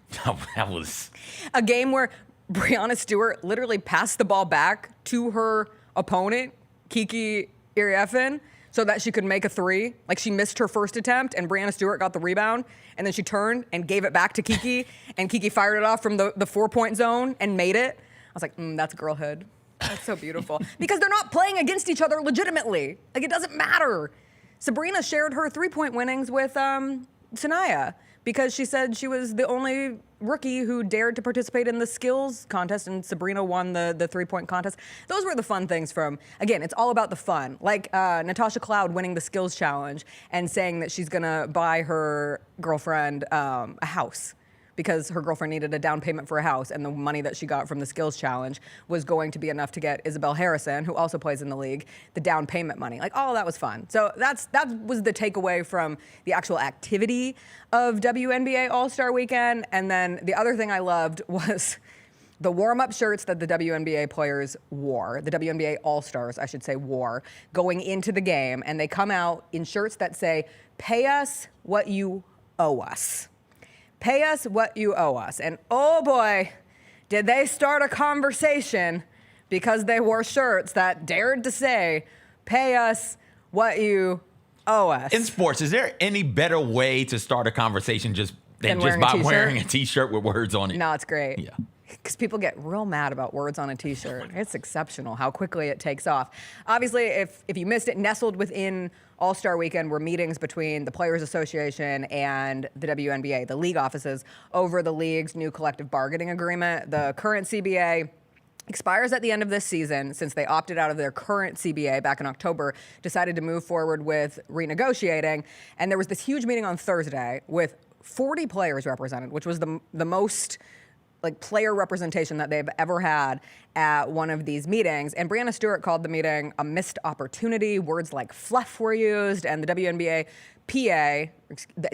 That was A game where Breanna Stewart literally passed the ball back to her opponent, Kiki Iriefin, so that she could make a three. Like, she missed her first attempt, and Breanna Stewart got the rebound, and then she turned and gave it back to Kiki, and Kiki fired it off from the 4-point zone and made it. I was like, that's girlhood. That's so beautiful. Because they're not playing against each other legitimately. Like, it doesn't matter. Sabrina shared her 3-point winnings with Sanaya because she said she was the only rookie who dared to participate in the skills contest, and Sabrina won the 3-point contest. Those were the fun things from, again, it's all about the fun. Like Natasha Cloud winning the skills challenge and saying that she's gonna buy her girlfriend a house because her girlfriend needed a down payment for a house, and the money that she got from the skills challenge was going to be enough to get Isabel Harrison, who also plays in the league, the down payment money. Like, all of that was fun. So that was the takeaway from the actual activity of WNBA All-Star Weekend. And then the other thing I loved was the warm-up shirts that the WNBA players wore, the WNBA All-Stars, I should say, wore, going into the game. And they come out in shirts that say, "Pay us what you owe us." Pay us what you owe us. And oh boy, did they start a conversation because they wore shirts that dared to say, pay us what you owe us. in sports. Is there any better way to start a conversation than wearing just a by t-shirt? wearing a T-shirt with words on it? No, it's great. Yeah. Because people get real mad about words on a T-shirt. It's exceptional how quickly it takes off. Obviously, if you missed it, nestled within All-Star Weekend were meetings between the Players Association and the WNBA, the league offices, over the league's new collective bargaining agreement. The current CBA expires at the end of this season. Since they opted out of their current CBA back in October, decided to move forward with renegotiating. And there was this huge meeting on Thursday with 40 players represented, which was the most like player representation that they've ever had at one of these meetings. And Breanna Stewart called the meeting a missed opportunity. Words like fluff were used, and the WNBA PA, the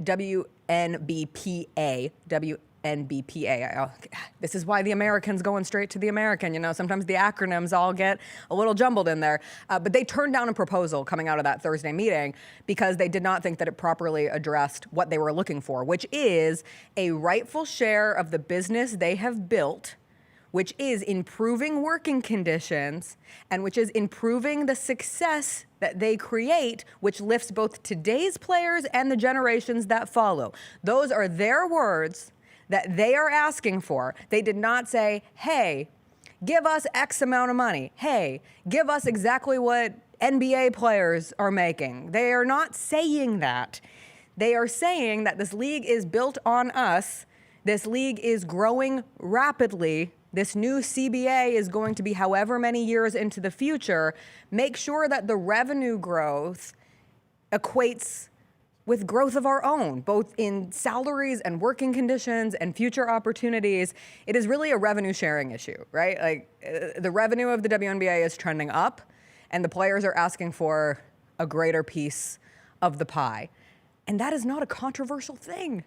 WNBPA. This is why the American's going straight to the American. You know, sometimes the acronyms all get a little jumbled in there. But they turned down a proposal coming out of that Thursday meeting because they did not think that it properly addressed what they were looking for, which is a rightful share of the business they have built which is improving working conditions and which is improving the success that they create, which lifts both today's players and the generations that follow. Those are their words that they are asking for. They did not say, hey, give us X amount of money. Hey, give us exactly what NBA players are making. They are not saying that. They are saying that this league is built on us. This league is growing rapidly. This new CBA is going to be however many years into the future. Make sure that the revenue growth equates with growth of our own, both in salaries and working conditions and future opportunities. It is really a revenue sharing issue, right? Like the revenue of the WNBA is trending up and the players are asking for a greater piece of the pie. And that is not a controversial thing.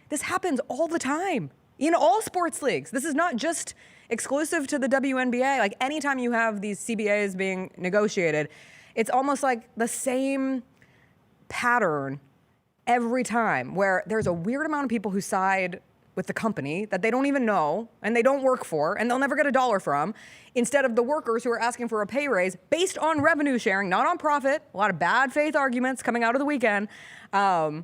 This happens all the time in all sports leagues. This is not just exclusive to the WNBA. Like anytime you have these CBAs being negotiated, it's almost like the same pattern every time where there's a weird amount of people who side with the company that they don't even know and they don't work for and they'll never get a dollar from, instead of the workers who are asking for a pay raise based on revenue sharing, not on profit. A lot of bad faith arguments coming out of the weekend. But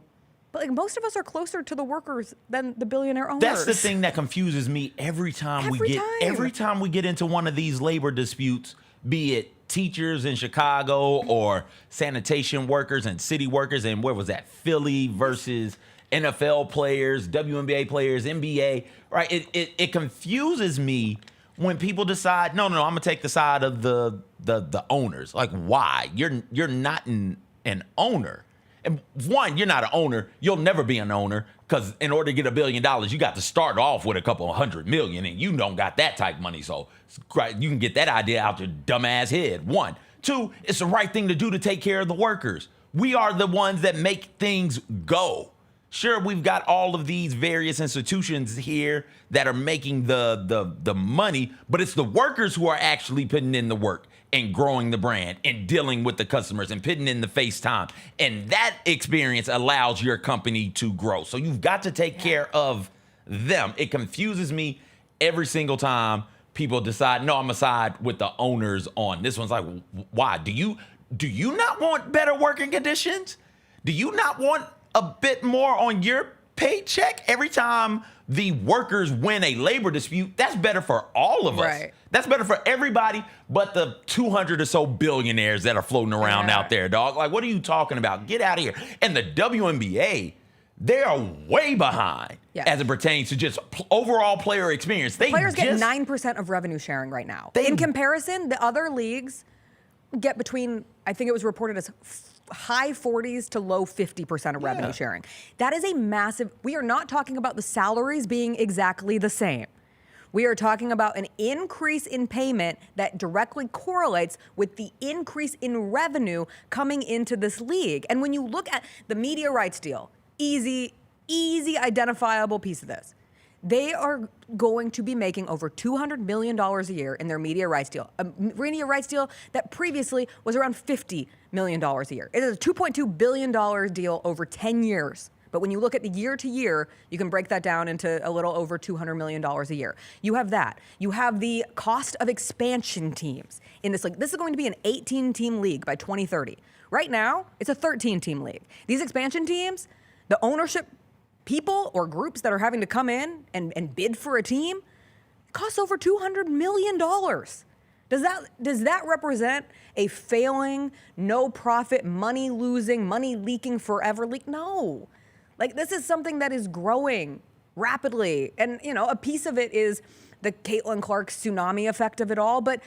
like most of us are closer to the workers than the billionaire owners. That's the thing that confuses me every time we get into one of these labor disputes, be it teachers in Chicago or sanitation workers and city workers, and where was that? Philly versus NFL players, WNBA players, NBA, right? It confuses me when people decide, no, I'm gonna take the side of the owners. Like, why? You're not an owner. And one, you're not an owner. You'll never be an owner because in order to get $1 billion, you got to start off with a couple $100 million, and you don't got that type of money. So you can get that idea out your dumbass head. One. Two, it's the right thing to do to take care of the workers. We are the ones that make things go. Sure, we've got all of these various institutions here that are making the money, but it's the workers who are actually putting in the work and growing the brand and dealing with the customers and putting in the face time. And that experience allows your company to grow. So you've got to take care of them. It confuses me every single time people decide, no, I'm gonna side with the owners on. This one's like, why? Do you not want better working conditions? Do you not want a bit more on your paycheck? Every time the workers win a labor dispute, that's better for all of us. Right. That's better for everybody but the 200 or so billionaires that are floating around out there, dog. Like, what are you talking about? Get out of here. And the WNBA, they are way behind as it pertains to just overall player experience. Players get 9% of revenue sharing right now. In comparison, the other leagues get between, I think it was reported as high 40s to low 50% of revenue sharing. That is a massive, we are not talking about the salaries being exactly the same. We are talking about an increase in payment that directly correlates with the increase in revenue coming into this league. And when you look at the media rights deal, easy identifiable piece of this. They are going to be making over $200 million a year in their media rights deal. A media rights deal that previously was around $50 million a year. It is a $2.2 billion deal over 10 years. But when you look at the year to year, you can break that down into a little over $200 million a year. You have that. You have the cost of expansion teams in this league. This is going to be an 18-team league by 2030. Right now, it's a 13-team league. These expansion teams, the ownership people or groups that are having to come in and bid for a team, it costs over $200 million. Does that represent a failing, no profit, money losing, money leaking forever league? No. Like, this is something that is growing rapidly. And, you know, a piece of it is the Caitlin Clark tsunami effect of it all. But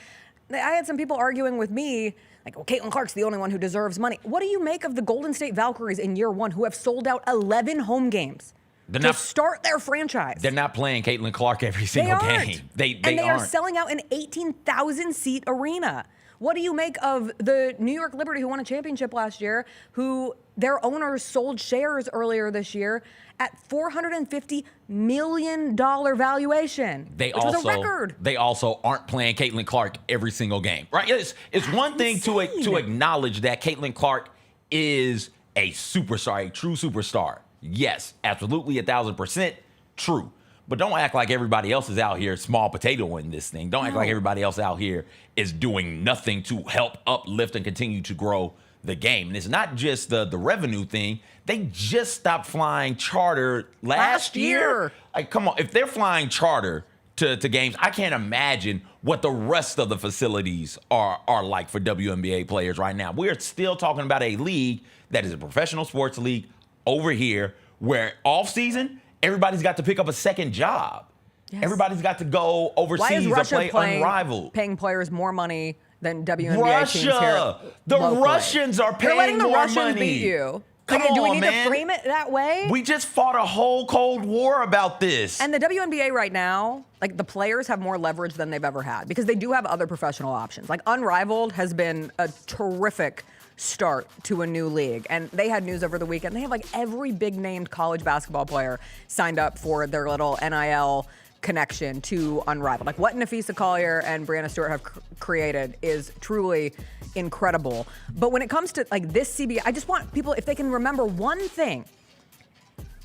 I had some people arguing with me, like, well, Caitlin Clark's the only one who deserves money. What do you make of the Golden State Valkyries in year one who have sold out 11 home games to start their franchise? They're not playing Caitlin Clark every single game. They are selling out an 18,000-seat arena. What do you make of the New York Liberty, who won a championship last year, who their owners sold shares earlier this year at $450 million valuation, which was a record. They also aren't playing Caitlin Clark every single game, right? It's one thing to acknowledge that Caitlin Clark is a superstar, a true superstar. Yes, absolutely, 1,000% true. But don't act like everybody else is out here small potato in this thing. Don't act like everybody else out here is doing nothing to help uplift and continue to grow the game. And it's not just the revenue thing. They just stopped flying charter last year. Like, come on, if they're flying charter to games, I can't imagine what the rest of the facilities are like for WNBA players right now. We're still talking about a league that is a professional sports league over here where off season, everybody's got to pick up a second job. Yes. Everybody's got to go overseas to play unrivaled. Paying players more money than WNBA teams here. The locally. Russians are paying They're letting the more Russians money. beat you. Come do we on, need man. to frame it that way? We just fought a whole Cold War about this. And the WNBA right now, like the players have more leverage than they've ever had because they do have other professional options. Like Unrivaled has been a terrific start to a new league. And they had news over the weekend. They have like every big named college basketball player signed up for their little NIL connection to Unrivaled. Like what Nafisa Collier and Brianna Stewart have created is truly incredible. But when it comes to like this CBA, I just want people, if they can remember one thing,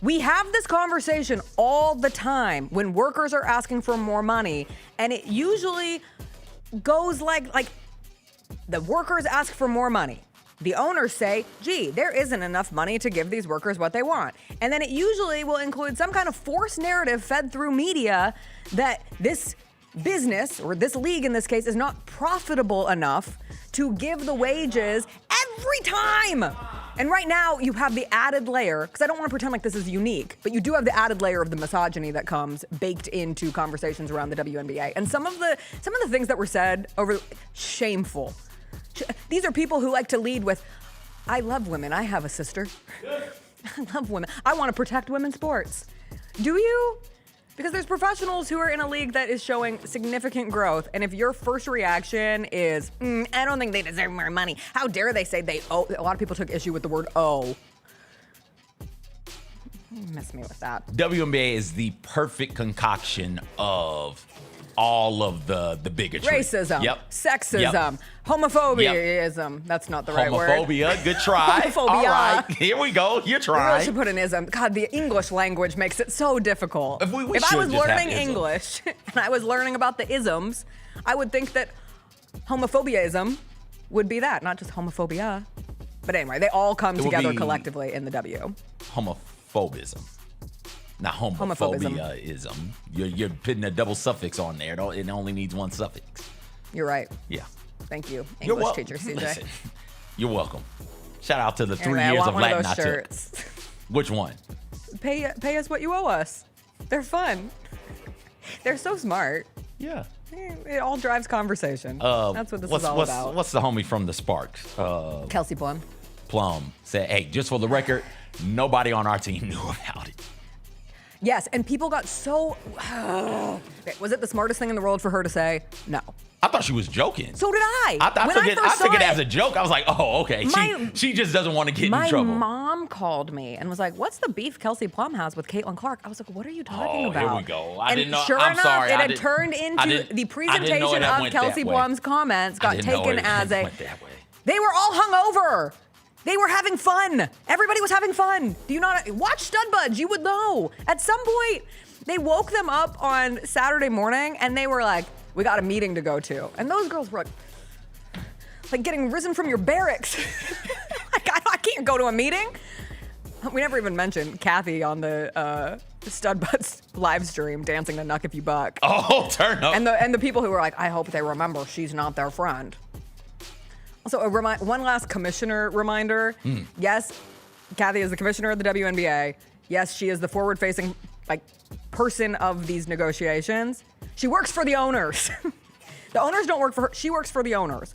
we have this conversation all the time when workers are asking for more money, and it usually goes like the workers ask for more money. The owners say, gee, there isn't enough money to give these workers what they want. And then it usually will include some kind of forced narrative fed through media that this business, or this league in this case, is not profitable enough to give the wages every time. And right now you have the added layer, because I don't want to pretend like this is unique, but you do have the added layer of the misogyny that comes baked into conversations around the WNBA. And some of the things that were said over, shameful. These are people who like to lead with, I love women, I have a sister. I love women. I want to protect women's sports. Do you? Because there's professionals who are in a league that is showing significant growth, and if your first reaction is, I don't think they deserve more money, how dare they say they owe? A lot of people took issue with the word owe. Miss me with that. WNBA is the perfect concoction of all of the bigotry. Racism, sexism, homophobia-ism. That's not the right word. Homophobia, good try. Homophobia. All right, here we go. You're We trying. really should put an ism. God, the English language makes it so difficult. If I I should was just have learning isms. English and I was learning about the isms, I would think that homophobia-ism would be that, not just homophobia. But anyway, they all come It would together be collectively in the W. Homophobism. Not homophobia-ism. You're putting a double suffix on there. It only needs one suffix. You're right. Yeah. Thank you, You're English wel- teacher CJ. Listen, you're welcome. Shout out to the 3 Anyway, I years want of one of Latin those I took. shirts. Which one? Pay us what you owe us. They're fun. They're so smart. Yeah. It all drives conversation. That's what this is all about. What's the homie from the Sparks? Kelsey Plum. Plum said, hey, just for the record, nobody on our team knew about it. Yes, and people got so... Was it the smartest thing in the world for her to say? No. I thought she was joking. So did I. I took it as a joke. I was like, oh, okay. My- She just doesn't want to get in My trouble. mom called me and was like, what's the beef Kelsey Plum has with Caitlin Clark? I was like, what are you talking about? Here we go. I And didn't know. sure I'm enough, sorry. it I had didn't- turned I into didn't- the I didn't know presentation it of went Kelsey that way. Plum's comments got I didn't know taken it as a... went that way. They were all hungover. They were having fun. Everybody was having fun. Do you not watch Stud Buds? You would know. At some point, they woke them up on Saturday morning and they were like, we got a meeting to go to. And those girls were like getting risen from your barracks. Like, I can't go to a meeting. We never even mentioned Kathy on the Stud Buds live stream dancing to Nuck If You Buck. Oh, turn up. And the people who were like, I hope they remember she's not their friend. Also, one last commissioner reminder. Yes, Kathy is the commissioner of the WNBA. Yes, she is the forward-facing person of these negotiations. She works for the owners. The owners don't work for her. She works for the owners.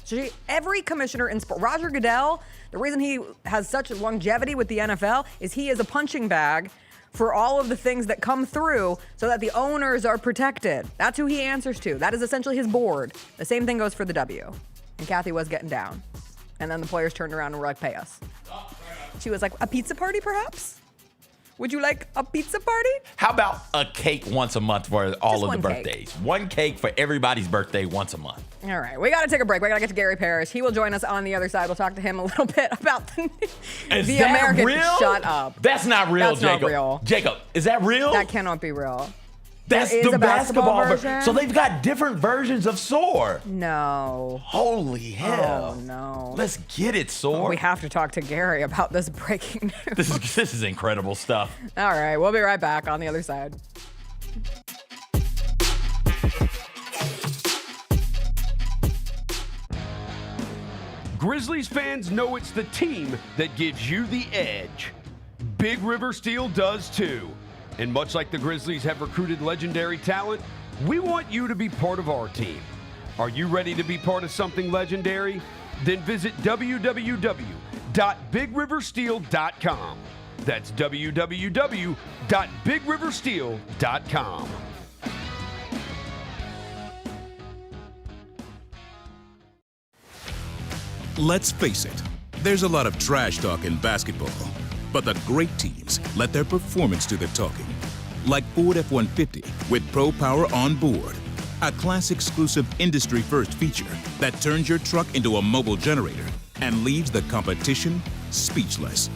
Every commissioner in sport, Roger Goodell, the reason he has such longevity with the NFL is he is a punching bag for all of the things that come through so that the owners are protected. That's who he answers to. That is essentially his board. The same thing goes for the W. And Kathy was getting down. And then the players turned around and were like, pay us. She was like, a pizza party perhaps? Would you like a pizza party? How about a cake once a month for all of the one cake. birthdays? One cake for everybody's birthday once a month. All right, we got to take a break. We got to get to Gary Parrish. He will join us on the other side. We'll talk to him a little bit about Is the that American. real? Shut up. That's not real, That's Jacob. not real. Jacob, is that real? That cannot be real. That's There is the a basketball version? So they've got different versions of Soar. No. Holy hell. Oh, no. Let's get it, Soar. We have to talk to Gary about this breaking news. This is incredible stuff. All right, we'll be right back on the other side. Grizzlies fans know it's the team that gives you the edge. Big River Steel does too. And much like the Grizzlies have recruited legendary talent, we want you to be part of our team. Are you ready to be part of something legendary? Then visit www.bigriversteel.com. That's www.bigriversteel.com. Let's face it, there's a lot of trash talk in basketball, but the great teams let their performance do the talking. Like Ford F-150 with Pro Power on board, a class-exclusive industry-first feature that turns your truck into a mobile generator and leaves the competition speechless.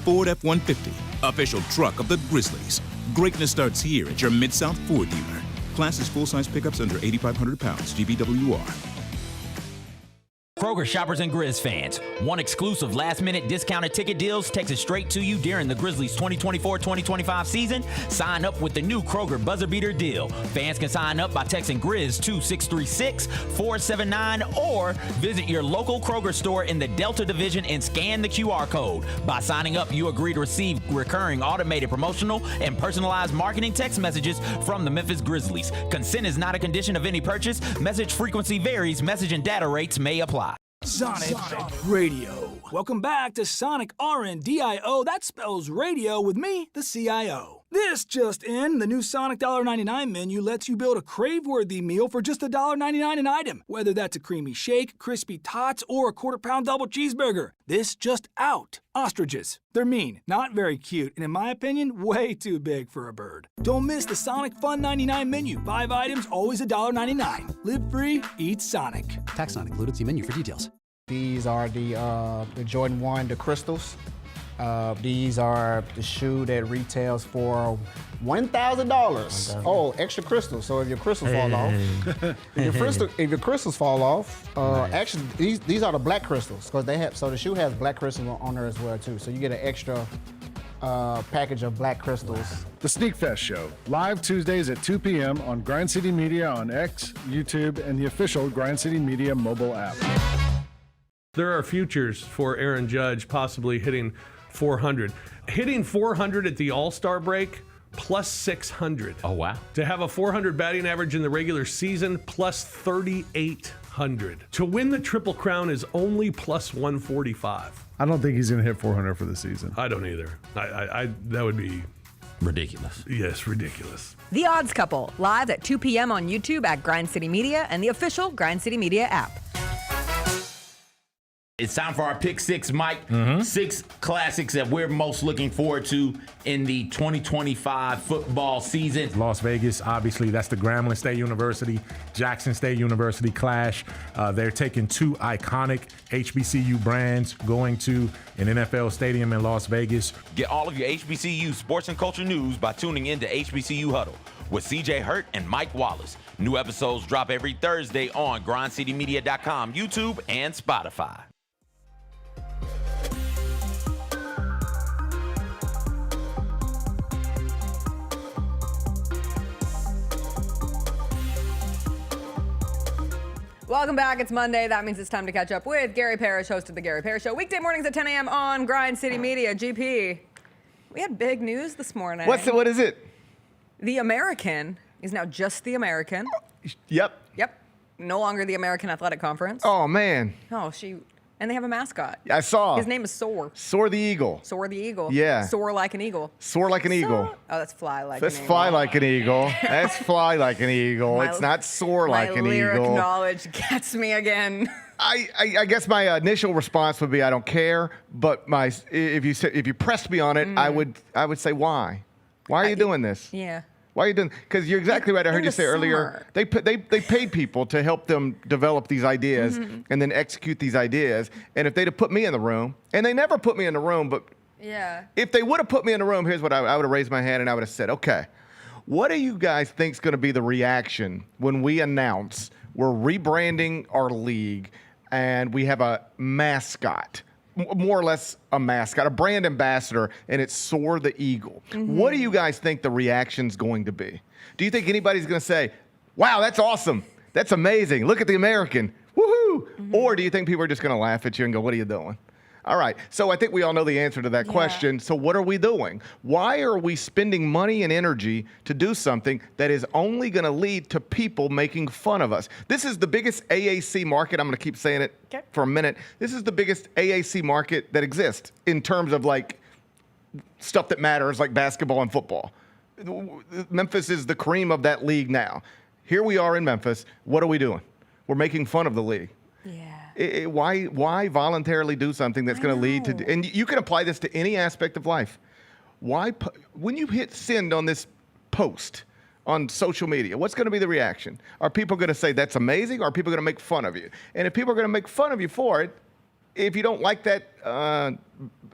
Ford F-150, official truck of the Grizzlies. Greatness starts here at your Mid-South Ford dealer. Class is full-size pickups under 8,500 pounds, GVWR. Kroger shoppers and Grizz fans, want exclusive last-minute discounted ticket deals texted straight to you during the Grizzlies 2024-2025 season? Sign up with the new Kroger Buzzer Beater deal. Fans can sign up by texting Grizz to 636-479 or visit your local Kroger store in the Delta Division and scan the QR code. By signing up, you agree to receive recurring automated promotional and personalized marketing text messages from the Memphis Grizzlies. Consent is not a condition of any purchase. Message frequency varies. Message and data rates may apply. Sonic Radio. Welcome back to Sonic RNDIO. That spells radio with me, the CIO. This just in, the new Sonic $1.99 menu lets you build a crave-worthy meal for just $1.99 an item. Whether that's a creamy shake, crispy tots, or a quarter-pound double cheeseburger. This just out. Ostriches. They're mean, not very cute, and in my opinion, way too big for a bird. Don't miss the Sonic Fun 99 menu. 5 items, always $1.99. Live free, eat Sonic. Tax not included. See menu for details. These are the Jordan 1, the crystals. These are the shoe that retails for $1,000. Oh, extra crystals. So if your crystals fall off, if your crystals fall off, actually these are the black crystals because they have. So the shoe has black crystals on there as well too. So you get an extra package of black crystals. The Sneak Fest Show, live Tuesdays at 2 p.m. on Grind City Media on X, YouTube, and the official Grind City Media mobile app. There are futures for Aaron Judge possibly hitting 400. Hitting 400 at the All-Star break, plus 600. Oh, wow. To have a 400 batting average in the regular season, plus 3,800. To win the Triple Crown is only plus 145. I don't think he's going to hit 400 for the season. I don't either. I that would be ridiculous. Yes, ridiculous. The Odds Couple, live at 2 p.m. on YouTube at Grind City Media and the official Grind City Media app. It's time for our Pick Six, Mike. 6 classics that we're most looking forward to in the 2025 football season. Las Vegas, obviously, that's the Grambling State University, Jackson State University clash. They're taking 2 iconic HBCU brands going to an NFL stadium in Las Vegas. Get all of your HBCU sports and culture news by tuning in to HBCU Huddle with CJ Hurt and Mike Wallace. New episodes drop every Thursday on grindcitymedia.com, YouTube, and Spotify. Welcome back. It's Monday. That means it's time to catch up with Gary Parrish, host of The Gary Parrish Show. Weekday mornings at 10 a.m. on Grind City Media. GP, we had big news this morning. What is it? The American is now just The American. Yep. No longer the American Athletic Conference. Oh, man. Oh, and they have a mascot. I saw. His name is Soar. Soar the Eagle. Soar the Eagle. Yeah. Soar like an eagle. Soar like an eagle. Oh, that's fly like That's an eagle. fly like an eagle. That's fly like an eagle. It's not soar like an My lyric eagle. knowledge gets me again. I guess my initial response would be I don't care, but if you pressed me on it, I would say why? Why are you doing this? Yeah. Why are you doing? Because you're exactly right. I heard you say earlier they paid people to help them develop these ideas and then execute these ideas. And if they'd have put me in the room, and they never put me in the room, but yeah, if they would have put me in the room, here's what I would have raised my hand and I would have said, okay, What do you guys think is going to be the reaction when we announce we're rebranding our league and we have a mascot? More or less a mascot, a brand ambassador, and it's Soar the Eagle. What do you guys think the reaction's going to be? Do you think anybody's going to say, wow, that's awesome, that's amazing, look at the American, woohoo? Or do you think people are just going to laugh at you and go, what are you doing? All right, so I think we all know the answer to that question. So what are we doing? Why are we spending money and energy to do something that is only going to lead to people making fun of us? This is the biggest AAC market. I'm going to keep saying it for a minute. This is the biggest AAC market that exists in terms of like stuff that matters, like basketball and football. Memphis is the cream of that league now. Here we are in Memphis. What are we doing? We're making fun of the league. Why voluntarily do something that's going to lead to, and you can apply this to any aspect of life. When you hit send on this post on social media, what's going to be the reaction? Are people going to say that's amazing, or are people going to make fun of you? And if people are going to make fun of you for it, if you don't like that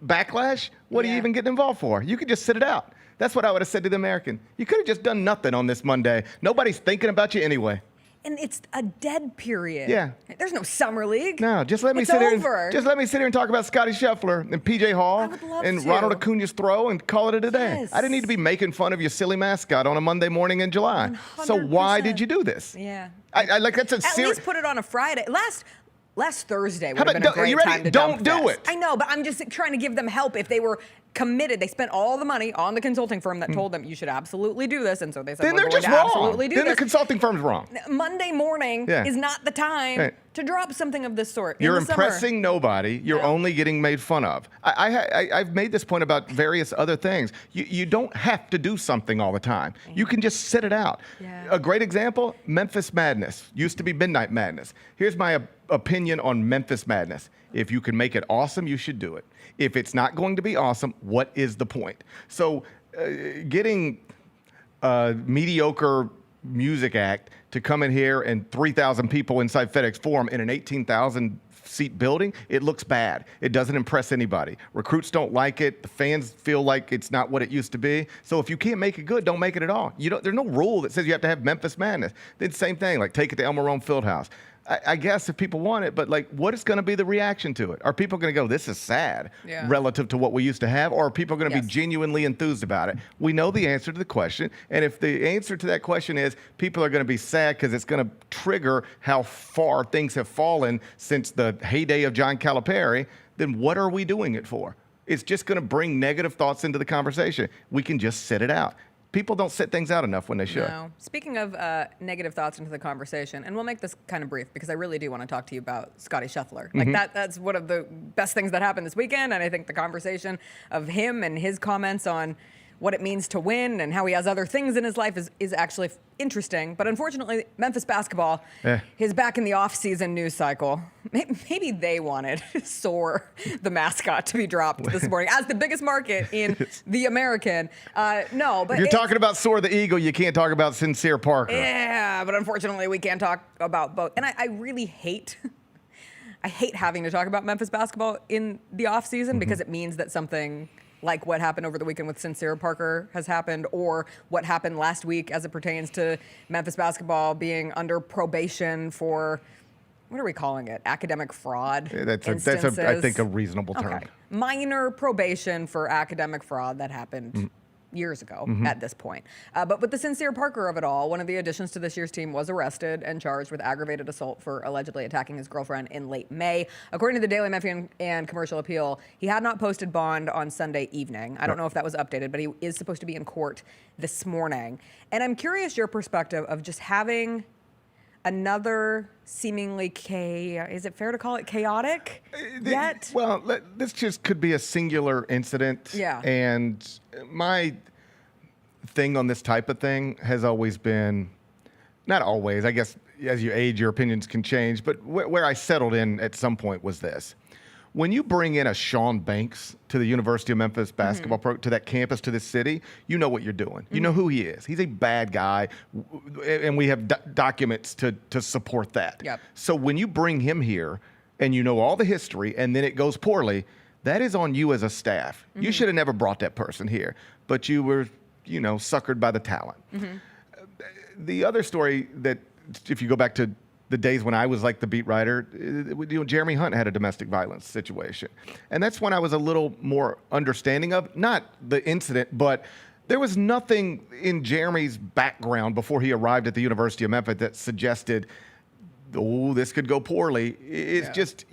backlash, what are you even getting involved for? You could just sit it out. That's what I would have said to the American. You could have just done nothing on this Monday. Nobody's thinking about you anyway. And it's a dead period. Yeah. There's no summer league. No, just let me It's sit over. here. Just let me sit here and talk about Scottie Scheffler and PJ Hall and to. Ronald Acuna's throw and call it a day. Yes. I didn't need to be making fun of your silly mascot on a Monday morning in July. 100%. So why did you do this? Yeah. I like that's a At least put it on a Friday. Last Thursday would have been a great you ready? time to Don't dump do this. it. I know, but I'm just trying to give them help. If they were committed, they spent all the money on the consulting firm that told them you should absolutely do this, and so they said, Then we're they're going just to wrong. absolutely do Then the this. consulting firm's wrong. Monday morning is not the time to drop something of this sort. You're in the summer. impressing nobody. You're only getting made fun of. I've made this point about various other things. You don't have to do something all the time. You can just sit it out. A great example, Memphis Madness. Used to be Midnight Madness. Here's my opinion on Memphis Madness. If you can make it awesome, you should do it. If it's not going to be awesome, what is the point? So getting a mediocre music act to come in here and 3,000 people inside FedEx Forum in an 18,000 seat building, it looks bad. It doesn't impress anybody. Recruits don't like it. The fans feel like it's not what it used to be. So if you can't make it good, don't make it at all. There's no rule that says you have to have Memphis Madness. Then same thing, like take it to El Marone Fieldhouse. I guess if people want it, but like, what is going to be the reaction to it? Are people going to go, this is sad relative to what we used to have? Or are people going to be genuinely enthused about it? We know the answer to the question. And if the answer to that question is people are going to be sad because it's going to trigger how far things have fallen since the heyday of John Calipari, then what are we doing it for? It's just going to bring negative thoughts into the conversation. We can just sit it out. People don't sit things out enough when they should. No. Speaking of negative thoughts into the conversation, and we'll make this kind of brief because I really do want to talk to you about Scottie Scheffler. Like that's one of the best things that happened this weekend, and I think the conversation of him and his comments on what it means to win and how he has other things in his life is actually interesting. But unfortunately, Memphis basketball is back in the off-season news cycle. Maybe they wanted Soar the mascot to be dropped this morning as the biggest market in the American. No, but if you're talking about Soar the Eagle, you can't talk about Sincere Parker. Yeah, but unfortunately, we can't talk about both. And I really hate having to talk about Memphis basketball in the off-season because it means that something like what happened over the weekend with Sincere Parker has happened, or what happened last week as it pertains to Memphis basketball being under probation for, what are we calling it? Academic fraud. That's I think, a reasonable term. Okay. Minor probation for academic fraud that happened years ago at this point. But with the Sincere Parker of it all, one of the additions to this year's team was arrested and charged with aggravated assault for allegedly attacking his girlfriend in late May. According to the Daily Memphian and Commercial Appeal, he had not posted bond on Sunday evening. I don't know if that was updated, but he is supposed to be in court this morning. And I'm curious your perspective of just having another seemingly is it fair to call it chaotic yet? Well, this just could be a singular incident. Yeah. And my thing on this type of thing has always been, not always, I guess as you age, your opinions can change, but where I settled in at some point was this. When you bring in a Sean Banks to the University of Memphis basketball program, to that campus, to this city, you know what you're doing. You know who he is. He's a bad guy, and we have documents to support that. Yep. So when you bring him here, and you know all the history, and then it goes poorly, that is on you as a staff. You should have never brought that person here, but you were suckered by the talent. The other story that, if you go back to the days when I was like the beat writer, Jeremy Hunt had a domestic violence situation. And that's when I was a little more understanding of, not the incident, but there was nothing in Jeremy's background before he arrived at the University of Memphis that suggested, oh, this could go poorly. It's just,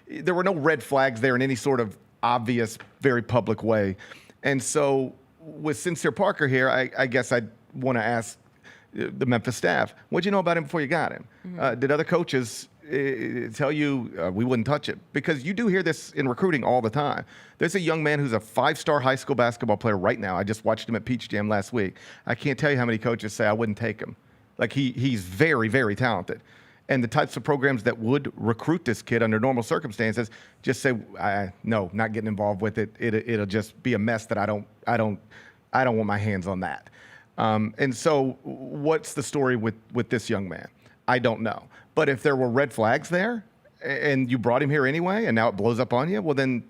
there were no red flags there in any sort of obvious, very public way. And so with Sincere Parker here, I guess I'd want to ask the Memphis staff, what'd you know about him before you got him? Did other coaches tell you we wouldn't touch it? Because you do hear this in recruiting all the time. There's a young man who's a 5-star high school basketball player right now. I just watched him at Peach Jam last week. I can't tell you how many coaches say I wouldn't take him. Like he's very, very talented. And the types of programs that would recruit this kid under normal circumstances just say, no, not getting involved with it. It'll just be a mess that I don't want my hands on that. And so what's the story with this young man? I don't know. But if there were red flags there and you brought him here anyway and now it blows up on you, well then,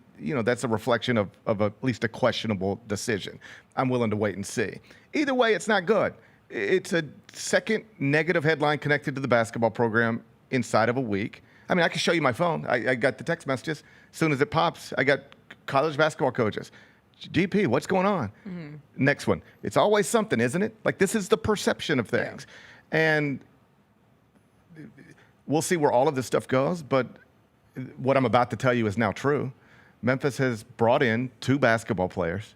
that's a reflection of at least a questionable decision. I'm willing to wait and see. Either way, it's not good. It's a second negative headline connected to the basketball program inside of a week. I mean, I can show you my phone. I got the text messages. As soon as it pops, I got college basketball coaches. GP, what's going on? Next one. It's always something, isn't it? Like, this is the perception of things. And we'll see where all of this stuff goes, but what I'm about to tell you is now true. Memphis has brought in 2 basketball players,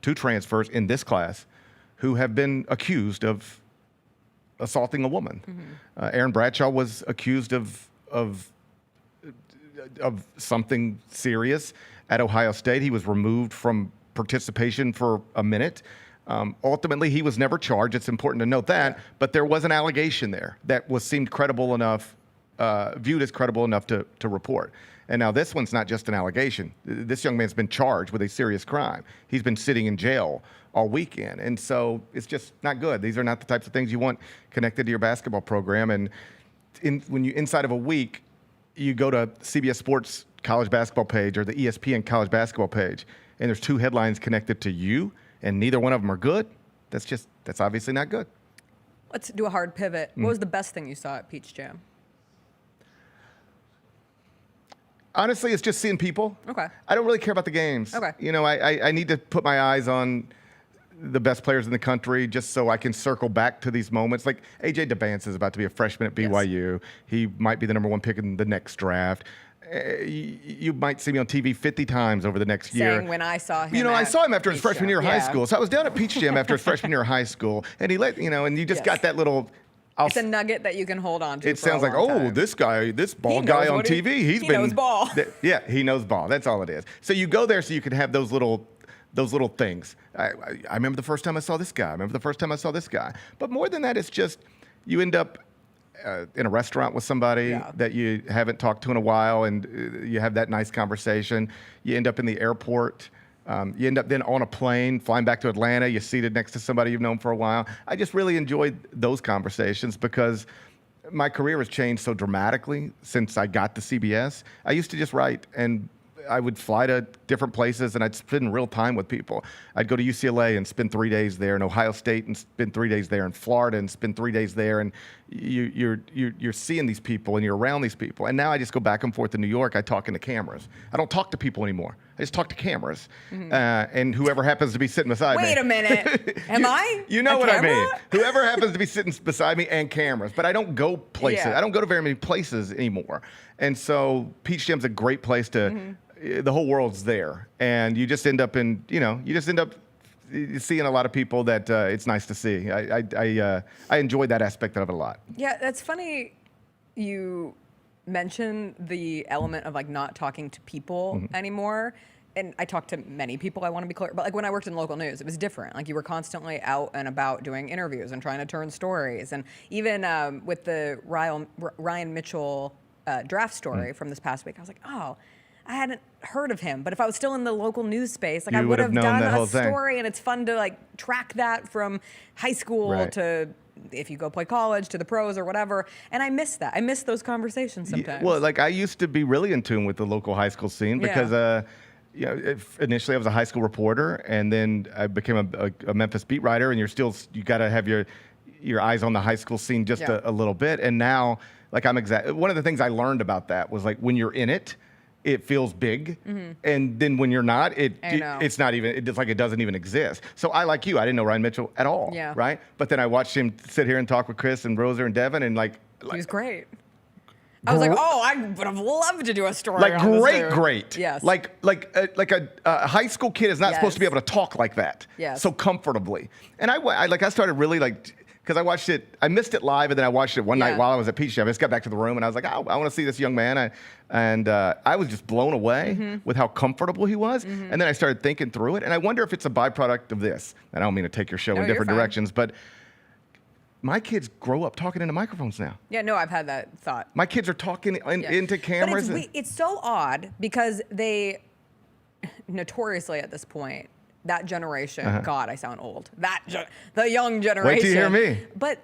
2 transfers in this class, who have been accused of assaulting a woman. Aaron Bradshaw was accused of something serious at Ohio State. He was removed from participation for a minute. Ultimately, he was never charged. It's important to note that. But there was an allegation there that seemed credible enough, viewed as credible enough to report. And now this one's not just an allegation. This young man's been charged with a serious crime. He's been sitting in jail all weekend. And so it's just not good. These are not the types of things you want connected to your basketball program. And when you inside of a week, you go to CBS Sports college basketball page or the ESPN college basketball page, and there's 2 headlines connected to you, and neither one of them are good. That's obviously not good. Let's do a hard pivot. What was the best thing you saw at Peach Jam? Honestly, it's just seeing people. Okay. I don't really care about the games. Okay. I need to put my eyes on the best players in the country just so I can circle back to these moments. Like AJ DeBance is about to be a freshman at BYU. Yes. He might be the number 1 pick in the next draft. You might see me on TV 50 times over the next year. Saying when I saw him. I saw him after his freshman year of high school. So I was down at Peach Jam after his freshman year of high school, and he and you just got that little. It's a nugget that you can hold on to. It sounds like, this ball guy on TV, he knows ball. Yeah, he knows ball. That's all it is. So you go there so you can have those little things. I remember the first time I saw this guy. I remember the first time I saw this guy. But more than that, it's just you end up in a restaurant with somebody that you haven't talked to in a while, and you have that nice conversation. You end up in the airport. You end up then on a plane, flying back to Atlanta. You're seated next to somebody you've known for a while. I just really enjoyed those conversations because my career has changed so dramatically since I got to CBS. I used to just write, and I would fly to different places, and I'd spend real time with people. I'd go to UCLA and spend 3 days there, and Ohio State and spend 3 days there, and Florida and spend 3 days there, and you're seeing these people, and you're around these people. And now I just go back and forth to New York. I talk into cameras. I don't talk to people anymore. I just talk to cameras, and whoever happens to be sitting beside me. Wait a minute. Am I? You know what I mean. Whoever happens to be sitting beside me and cameras. But I don't go places. I don't go to very many places anymore. And so Peach Jam's a great place to, the whole world's there. And you just end up seeing a lot of people that it's nice to see. I enjoy that aspect of it a lot. Yeah, that's funny you mention the element of like not talking to people anymore. And I talk to many people, I want to be clear, but like when I worked in local news, it was different. Like you were constantly out and about doing interviews and trying to turn stories. And even with the Ryan Mitchell draft story from this past week, I was like, oh, I hadn't heard of him. But if I was still in the local news space, like I would have done a story. And it's fun to like track that from high school to if you go play college to the pros or whatever. And I miss that. I miss those conversations sometimes. Well, like I used to be really in tune with the local high school scene because initially I was a high school reporter, and then I became a Memphis beat writer, and you got to have your eyes on the high school scene just a little bit. And now, like one of the things I learned about that was like when you're in it, it feels big, and then when you're not, it's not even. It's like it doesn't even exist. So I, like you, I didn't know Ryan Mitchell at all, right? But then I watched him sit here and talk with Chris and Roser and Devin, and he was great. I was like, oh, I would have loved to do a story. Like on this dude. great. Yes. Like a high school kid is not supposed to be able to talk like that. Yes. So comfortably. And I started really because I watched it. I missed it live, and then I watched it one night while I was at Peach Chef. I just got back to the room, and I was like, I want to see this young man. I was just blown away with how comfortable he was. And then I started thinking through it, and I wonder if it's a byproduct of this. And I don't mean to take your show in different directions, but my kids grow up talking into microphones now. Yeah, no, I've had that thought. My kids are talking into cameras. But it's so odd because they notoriously at this point, that generation, God, I sound old. The young generation. Wait till you hear me. But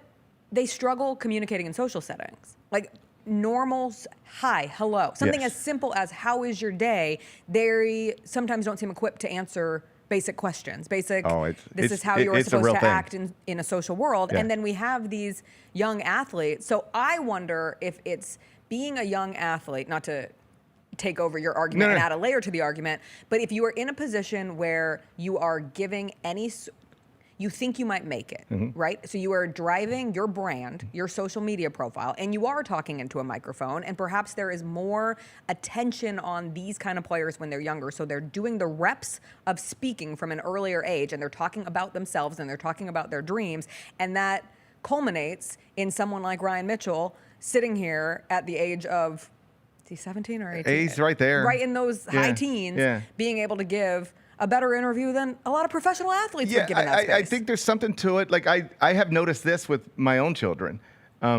they struggle communicating in social settings. Like normal, hi, hello. Something as simple as how is your day, they sometimes don't seem equipped to answer basic questions. This is how you're supposed to act in a social world. And then we have these young athletes. So I wonder if it's being a young athlete, not to take over your argument and add a layer to the argument, but if you are in a position where you are giving you think you might make it, right? So you are driving your brand, your social media profile, and you are talking into a microphone, and perhaps there is more attention on these kind of players when they're younger. So they're doing the reps of speaking from an earlier age, and they're talking about themselves, and they're talking about their dreams, and that culminates in someone like Ryan Mitchell sitting here at the age of, is he 17 or 18? He's right there. Right in those high teens, being able to give a better interview than a lot of professional athletes would give in that space. I think there's something to it. Like I have noticed this with my own children. I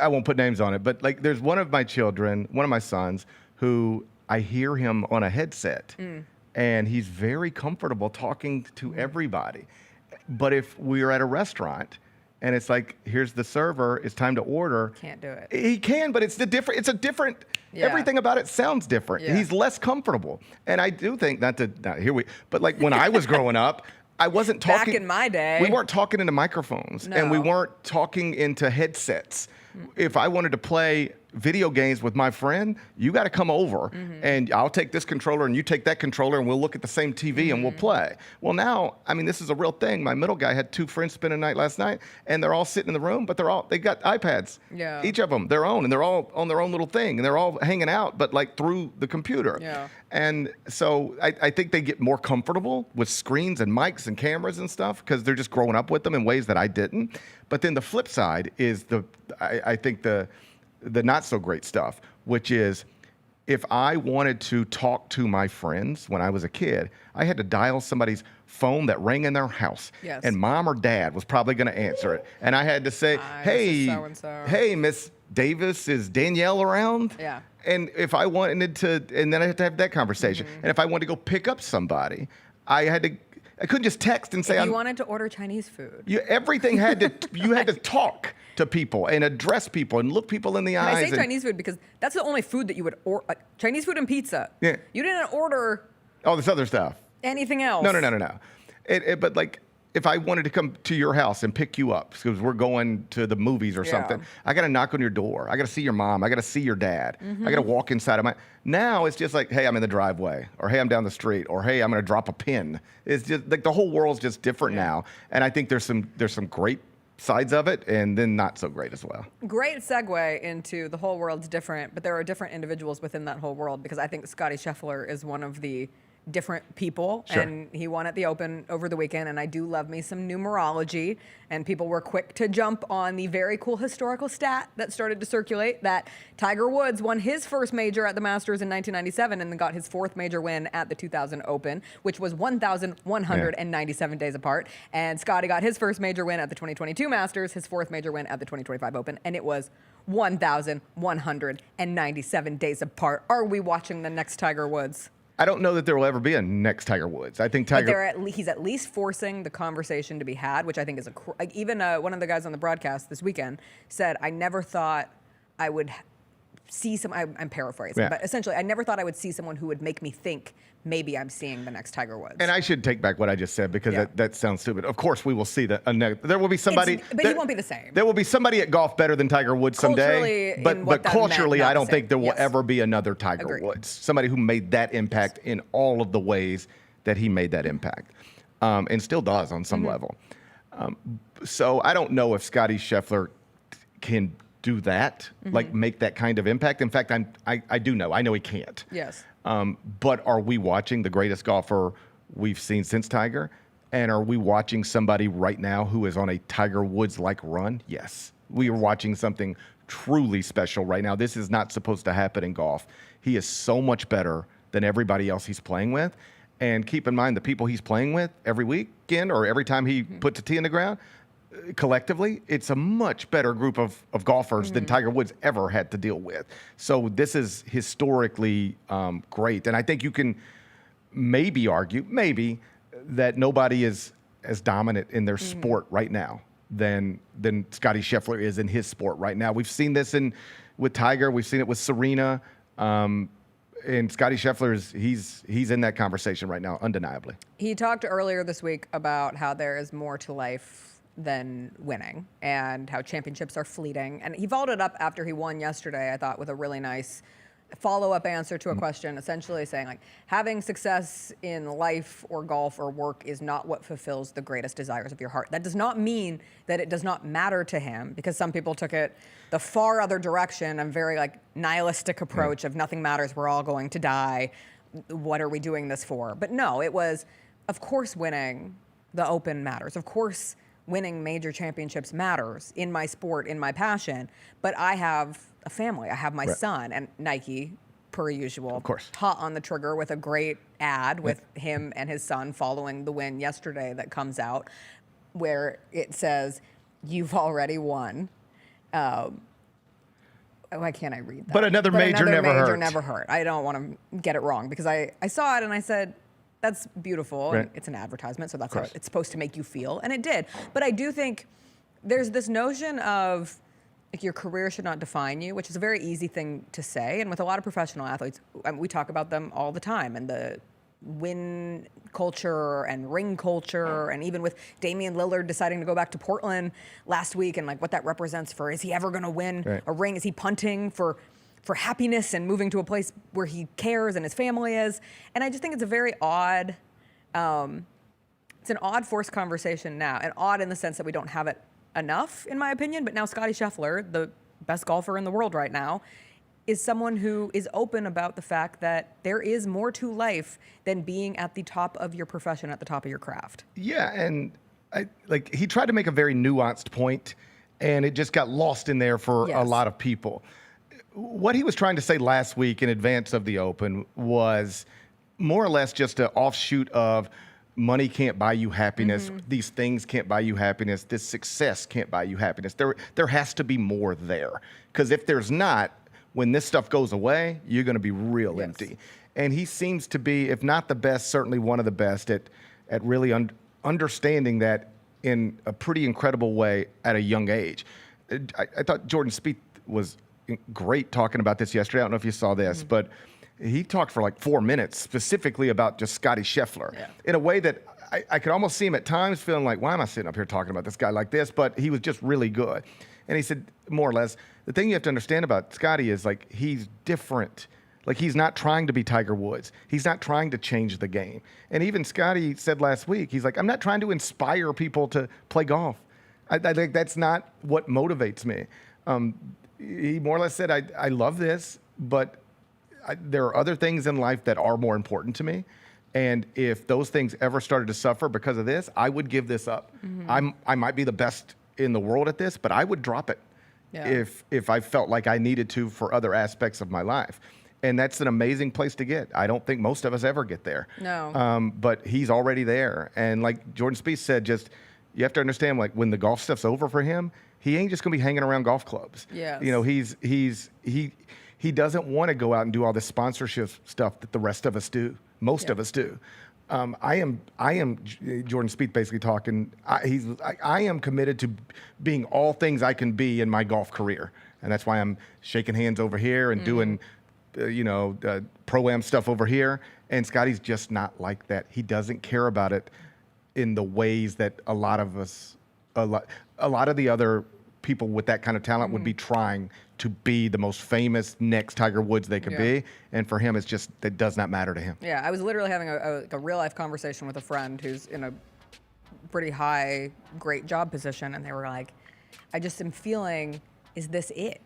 won't put names on it, but like there's one of my children, one of my sons, who I hear him on a headset, and he's very comfortable talking to everybody. But if we're at a restaurant and it's like, here's the server, it's time to order. Can't do it. He can, but it's a different. Everything about it sounds different. He's less comfortable, and I do think but like when I was growing up, I wasn't talking. Back in my day, we weren't talking into microphones, and we weren't talking into headsets. If I wanted to play video games with my friend, you got to come over, and I'll take this controller, and you take that controller, and we'll look at the same TV, and we'll play. Well, now, I mean, this is a real thing. My middle guy had 2 friends spend a night last night, and they're all sitting in the room, but they got iPads. Yeah. Each of them, their own, and they're all on their own little thing, and they're all hanging out, but like through the computer. Yeah. And so I think they get more comfortable with screens and mics and cameras and stuff because they're just growing up with them in ways that I didn't. But then the flip side is I think the not so great stuff, which is if I wanted to talk to my friends when I was a kid, I had to dial somebody's phone that rang in their house. Yes. And mom or dad was probably going to answer it. And I had to say, hey, Miss Davis, is Danielle around? Yeah. And if I wanted to, and then I had to have that conversation. And if I wanted to go pick up somebody, I couldn't just text and say, if you wanted to order Chinese food. Everything had to, you had to talk to people and address people and look people in the eyes. I say Chinese food because that's the only food that you would order. Chinese food and pizza. Yeah. You didn't order all this other stuff. Anything else. No. But like, if I wanted to come to your house and pick you up because we're going to the movies or something, I got to knock on your door. I got to see your mom. I got to see your dad. I got to walk inside of Now it's just like, hey, I'm in the driveway, or hey, I'm down the street, or hey, I'm going to drop a pin. It's just like the whole world's just different now, and I think there's some great sides of it, and then not so great as well. Great segue into the whole world's different, but there are different individuals within that whole world because I think Scottie Scheffler is one of the different people, and he won at the Open over the weekend, and I do love me some numerology, and people were quick to jump on the very cool historical stat that started to circulate that Tiger Woods won his first major at the Masters in 1997 and then got his 4th major win at the 2000 Open, which was 1,197 days apart, and Scottie got his first major win at the 2022 Masters, his 4th major win at the 2025 Open, and it was 1,197 days apart. Are we watching the next Tiger Woods? I don't know that there will ever be a next Tiger Woods. I think he's at least forcing the conversation to be had, which I think is even one of the guys on the broadcast this weekend said, I never thought I would see some. I'm paraphrasing, but essentially, I never thought I would see someone who would make me think maybe I'm seeing the next Tiger Woods. And I should take back what I just said because that sounds stupid. Of course, we will see there will be somebody. But he won't be the same. There will be somebody at golf better than Tiger Woods someday. But culturally, I don't think there will ever be another Tiger Woods. Somebody who made that impact in all of the ways that he made that impact, and still does on some level. So I don't know if Scottie Scheffler can do that, like make that kind of impact. In fact, I do know. I know he can't. Yes. But are we watching the greatest golfer we've seen since Tiger? And are we watching somebody right now who is on a Tiger Woods-like run? Yes. We are watching something truly special right now. This is not supposed to happen in golf. He is so much better than everybody else he's playing with. And keep in mind, the people he's playing with every weekend or every time he puts a tee in the ground, collectively, it's a much better group of golfers than Tiger Woods ever had to deal with. So this is historically great. And I think you can maybe argue, that nobody is as dominant in their sport right now than Scottie Scheffler is in his sport right now. We've seen this with Tiger. We've seen it with Serena. And Scottie Scheffler, he's in that conversation right now, undeniably. He talked earlier this week about how there is more to life than winning and how championships are fleeting. And he followed it up after he won yesterday, I thought, with a really nice follow-up answer to a question, essentially saying, like, having success in life or golf or work is not what fulfills the greatest desires of your heart. That does not mean that it does not matter to him, because some people took it the far other direction, a very like nihilistic approach of nothing matters, we're all going to die, what are we doing this for? But no, it was, of course, winning the Open matters. Of course, winning major championships matters in my sport, in my passion, but I have a family. I have my son, and Nike, per usual, of course, hot on the trigger with a great ad with him and his son following the win yesterday that comes out where it says, "You've already won." Why can't I read that? But another major never hurt. I don't want to get it wrong because I saw it and I said, that's beautiful. Right. And it's an advertisement, so that's how it's supposed to make you feel. And it did. But I do think there's this notion of like your career should not define you, which is a very easy thing to say. And with a lot of professional athletes, we talk about them all the time and the win culture and ring culture. And even with Damian Lillard deciding to go back to Portland last week and like what that represents for, is he ever going to win a ring? Is he punting for happiness and moving to a place where he cares and his family is? And I just think it's a very odd, it's an odd forced conversation now, and odd in the sense that we don't have it enough, in my opinion. But now Scottie Scheffler, the best golfer in the world right now, is someone who is open about the fact that there is more to life than being at the top of your profession, at the top of your craft. Yeah, and he tried to make a very nuanced point, and it just got lost in there for a lot of people. What he was trying to say last week in advance of the Open was more or less just an offshoot of money can't buy you happiness. These things can't buy you happiness. This success can't buy you happiness. There has to be more there. Because if there's not, when this stuff goes away, you're going to be real empty. And he seems to be, if not the best, certainly one of the best at really understanding that in a pretty incredible way at a young age. I thought Jordan Spieth was great talking about this yesterday. I don't know if you saw this, but he talked for like 4 minutes specifically about just Scottie Scheffler in a way that I could almost see him at times feeling like, why am I sitting up here talking about this guy like this? But he was just really good. And he said, more or less, the thing you have to understand about Scottie is like he's different. Like he's not trying to be Tiger Woods. He's not trying to change the game. And even Scottie said last week, he's like, I'm not trying to inspire people to play golf. I think that's not what motivates me. He more or less said, I love this, but there are other things in life that are more important to me. And if those things ever started to suffer because of this, I would give this up. I might be the best in the world at this, but I would drop it if I felt like I needed to for other aspects of my life. And that's an amazing place to get. I don't think most of us ever get there. No. But he's already there. And like Jordan Spieth said, just you have to understand, like when the golf stuff's over for him, he ain't just gonna be hanging around golf clubs. Yes. You know, he doesn't want to go out and do all this sponsorship stuff that the rest of us do. Most of us do. I am Jordan Spieth basically talking. I am committed to being all things I can be in my golf career. And that's why I'm shaking hands over here and doing, pro-am stuff over here. And Scottie's just not like that. He doesn't care about it in the ways that a lot of the other people with that kind of talent would be trying to be the most famous next Tiger Woods they could be. And for him, it does not matter to him. Yeah, I was literally having a real life conversation with a friend who's in a pretty high, great job position. And they were like, I just am feeling, is this it?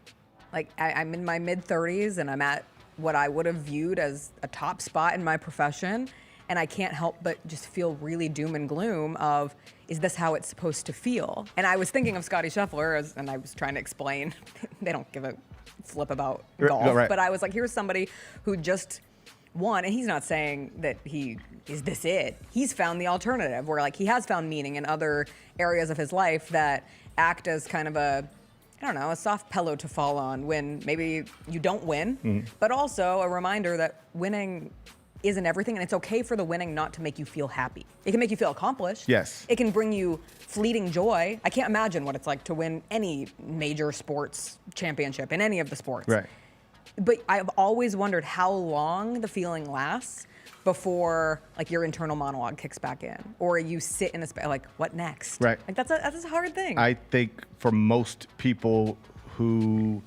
Like, I'm in my mid 30s and I'm at what I would have viewed as a top spot in my profession. And I can't help but just feel really doom and gloom of, is this how it's supposed to feel? And I was thinking of Scottie Scheffler, and I was trying to explain, they don't give a flip about golf, right. but I was like, here's somebody who just won, and he's not saying that is this it? He's found the alternative, where like he has found meaning in other areas of his life that act as kind of a soft pillow to fall on when maybe you don't win, but also a reminder that winning isn't everything, and it's okay for the winning not to make you feel happy. It can make you feel accomplished. Yes. It can bring you fleeting joy. I can't imagine what it's like to win any major sports championship in any of the sports. Right. But I've always wondered how long the feeling lasts before like your internal monologue kicks back in, or you sit in a space like, what next? Right. Like that's a hard thing. I think for most people who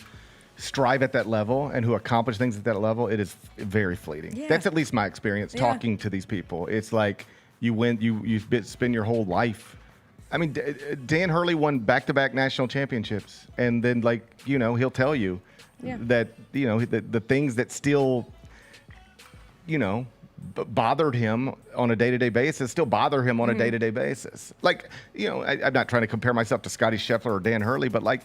strive at that level and who accomplish things at that level, it is very fleeting. Yeah. That's at least my experience talking to these people. It's like you spend your whole life. I mean, Dan Hurley won back-to-back national championships, and then he'll tell you that the things that still bothered him on a day-to-day basis still bother him on a day-to-day basis. Like, I'm not trying to compare myself to Scottie Scheffler or Dan Hurley, but like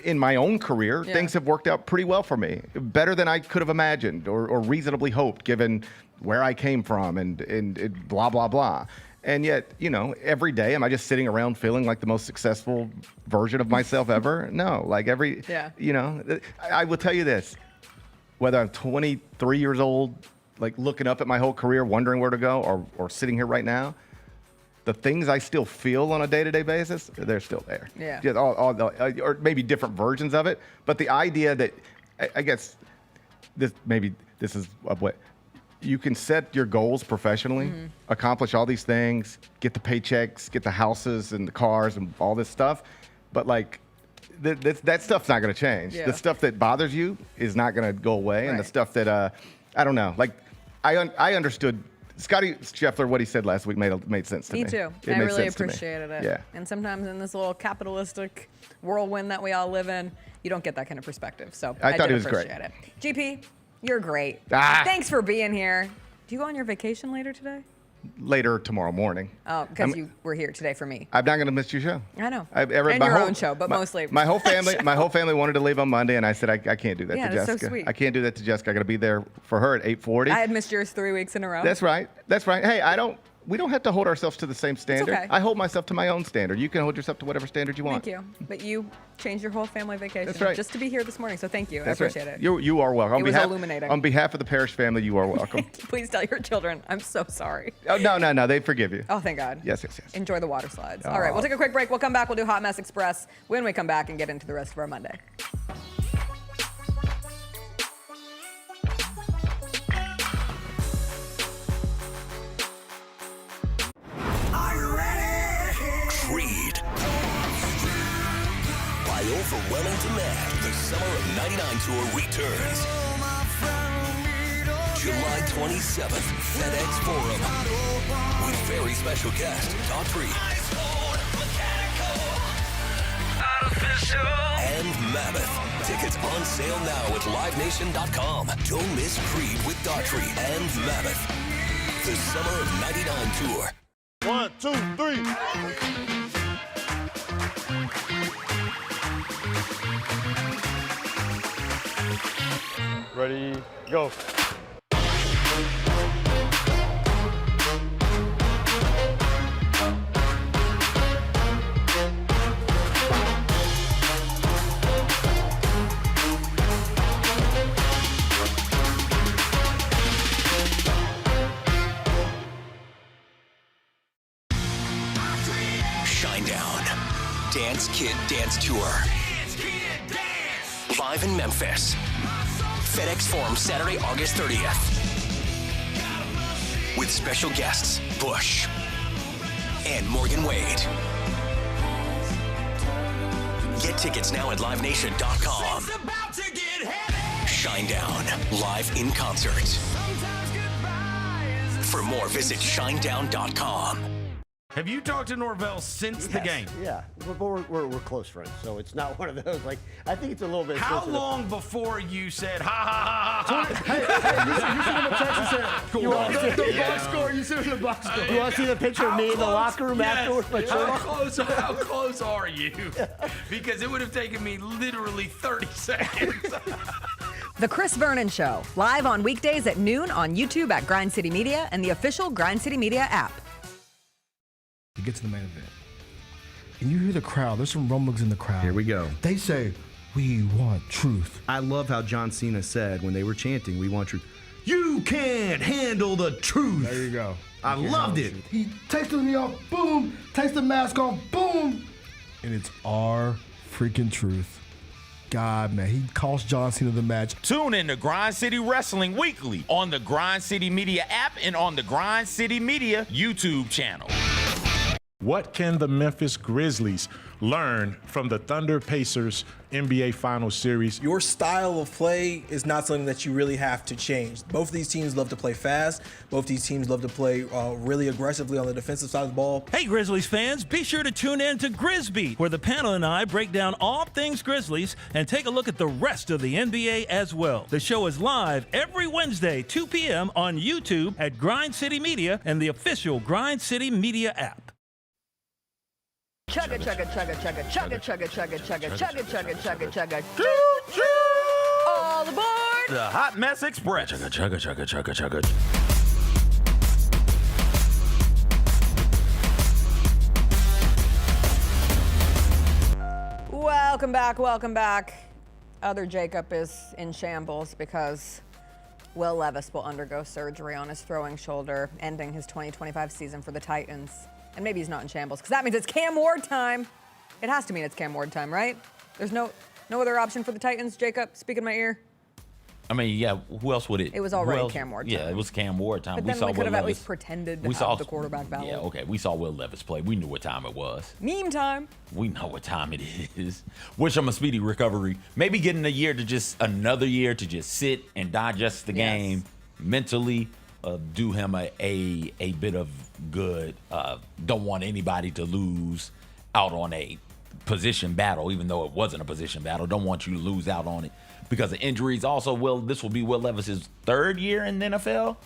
in my own career, things have worked out pretty well for me, better than I could have imagined or reasonably hoped, given where I came from and blah, blah, blah. And yet, every day, am I just sitting around feeling like the most successful version of myself ever? No, like I will tell you this, whether I'm 23 years old, like looking up at my whole career, wondering where to go, or sitting here right now, the things I still feel on a day-to-day basis, they're still there. Yeah. Just or maybe different versions of it. But the idea that, I guess, this is what you can set your goals professionally, accomplish all these things, get the paychecks, get the houses and the cars and all this stuff, but like that stuff's not going to change. Yeah. The stuff that bothers you is not going to go away, and the stuff that I don't know, like. I understood Scottie Scheffler, what he said last week made sense to me. Me too. I really appreciated it. Yeah. And sometimes in this little capitalistic whirlwind that we all live in, you don't get that kind of perspective. So I thought did it was great. appreciate it. GP, you're great. Ah. Thanks for being here. Do you go on your vacation later today? Later tomorrow morning. Oh, because you were here today for me. I'm not going to miss your show. I know. And your own show, but mostly. My whole family wanted to leave on Monday, and I said I can't do that to that's Jessica. so sweet. I can't do that to Jessica. I got to be there for her at 8:40. I had missed yours 3 weeks in a row. That's right. Hey, we don't have to hold ourselves to the same standard. okay. I hold myself to my own standard. You can hold yourself to whatever standard you want. Thank you. But you changed your whole family vacation That's right. just to be here this morning. So thank you. That's I appreciate right. it. You are welcome. It was illuminating. On behalf of the Parrish family, you are welcome. Please tell your children I'm so sorry. Oh, no. They forgive you. Oh, thank God. Yes. Enjoy the water slides. All right, we'll take a quick break. We'll come back. We'll do Hot Mess Express when we come back and get into the rest of our Monday. Creed. By overwhelming demand, the Summer of '99 tour returns. July 27th, FedEx Forum. With very special guest, Daughtry. And Mammoth. Tickets on sale now at LiveNation.com. Don't miss Creed with Daughtry and Mammoth. The Summer of '99 tour. 1, 2, 3. Ready, go. Shinedown. Dance Kid Dance Tour. live in Memphis. FedEx Forum, Saturday, August 30th. With special guests, Bush and Morgan Wade. Get tickets now at LiveNation.com. Shinedown, live in concert. For more, visit Shinedown.com. Have you talked to Norvell since the game? Yeah, but we're close friends, so it's not one of those. Like, I think it's a little bit. How sensitive. long before you said ha ha ha ha? Hey, you sent him a text and said, you want the box score? You sent him the box score. You want to see the picture of me in the locker room afterwards? How close are you? Because it would have taken me literally 30 seconds. The Chris Vernon Show, live on weekdays at noon on YouTube at Grind City Media and the official Grind City Media app. You get to the main event, and you hear the crowd. There's some rumblings in the crowd. Here we go. They say, "We want truth." I love how John Cena said when they were chanting, "We want truth." You can't handle the truth. There you go. I loved it. He takes the knee off, boom. Takes the mask off, boom. And it's our freaking truth. God, man, he cost John Cena the match. Tune in to Grind City Wrestling weekly on the Grind City Media app and on the Grind City Media YouTube channel. What can the Memphis Grizzlies learn from the Thunder Pacers NBA Finals Series? Your style of play is not something that you really have to change. Both of these teams love to play fast. Both these teams love to play really aggressively on the defensive side of the ball. Hey, Grizzlies fans, be sure to tune in to Grizzbeat, where the panel and I break down all things Grizzlies and take a look at the rest of the NBA as well. The show is live every Wednesday, 2 p.m. on YouTube at Grind City Media and the official Grind City Media app. Chugga, chugga, chugga, chugga, chugga, chugga, chugga, chugga, chugga, chugga, chugga, chugga. All aboard! The Hot Mess Express. Chugga, chugga, chugga, chugga, chugga. Welcome back, welcome back. Other Jacob is in shambles because Will Levis will undergo surgery on his throwing shoulder, ending his 2025 season for the Titans. And maybe he's not in shambles, because that means it's Cam Ward time. It has to mean it's Cam Ward time, right? There's no other option for the Titans, Jacob? Speak in my ear. I mean, yeah, who else would it? It was already Cam Ward time. Yeah, it was Cam Ward time. But then we could have at least pretended to have the quarterback battle. Yeah, okay. We saw Will Levis play. We knew what time it was. Meme time. We know what time it is. Wish him a speedy recovery. Maybe getting another year to just sit and digest the game mentally. Do him a bit of good. Don't want anybody to lose out on a position battle, even though it wasn't a position battle. Don't want you to lose out on it because of injuries. Also, this will be Will Levis's third year in the NFL.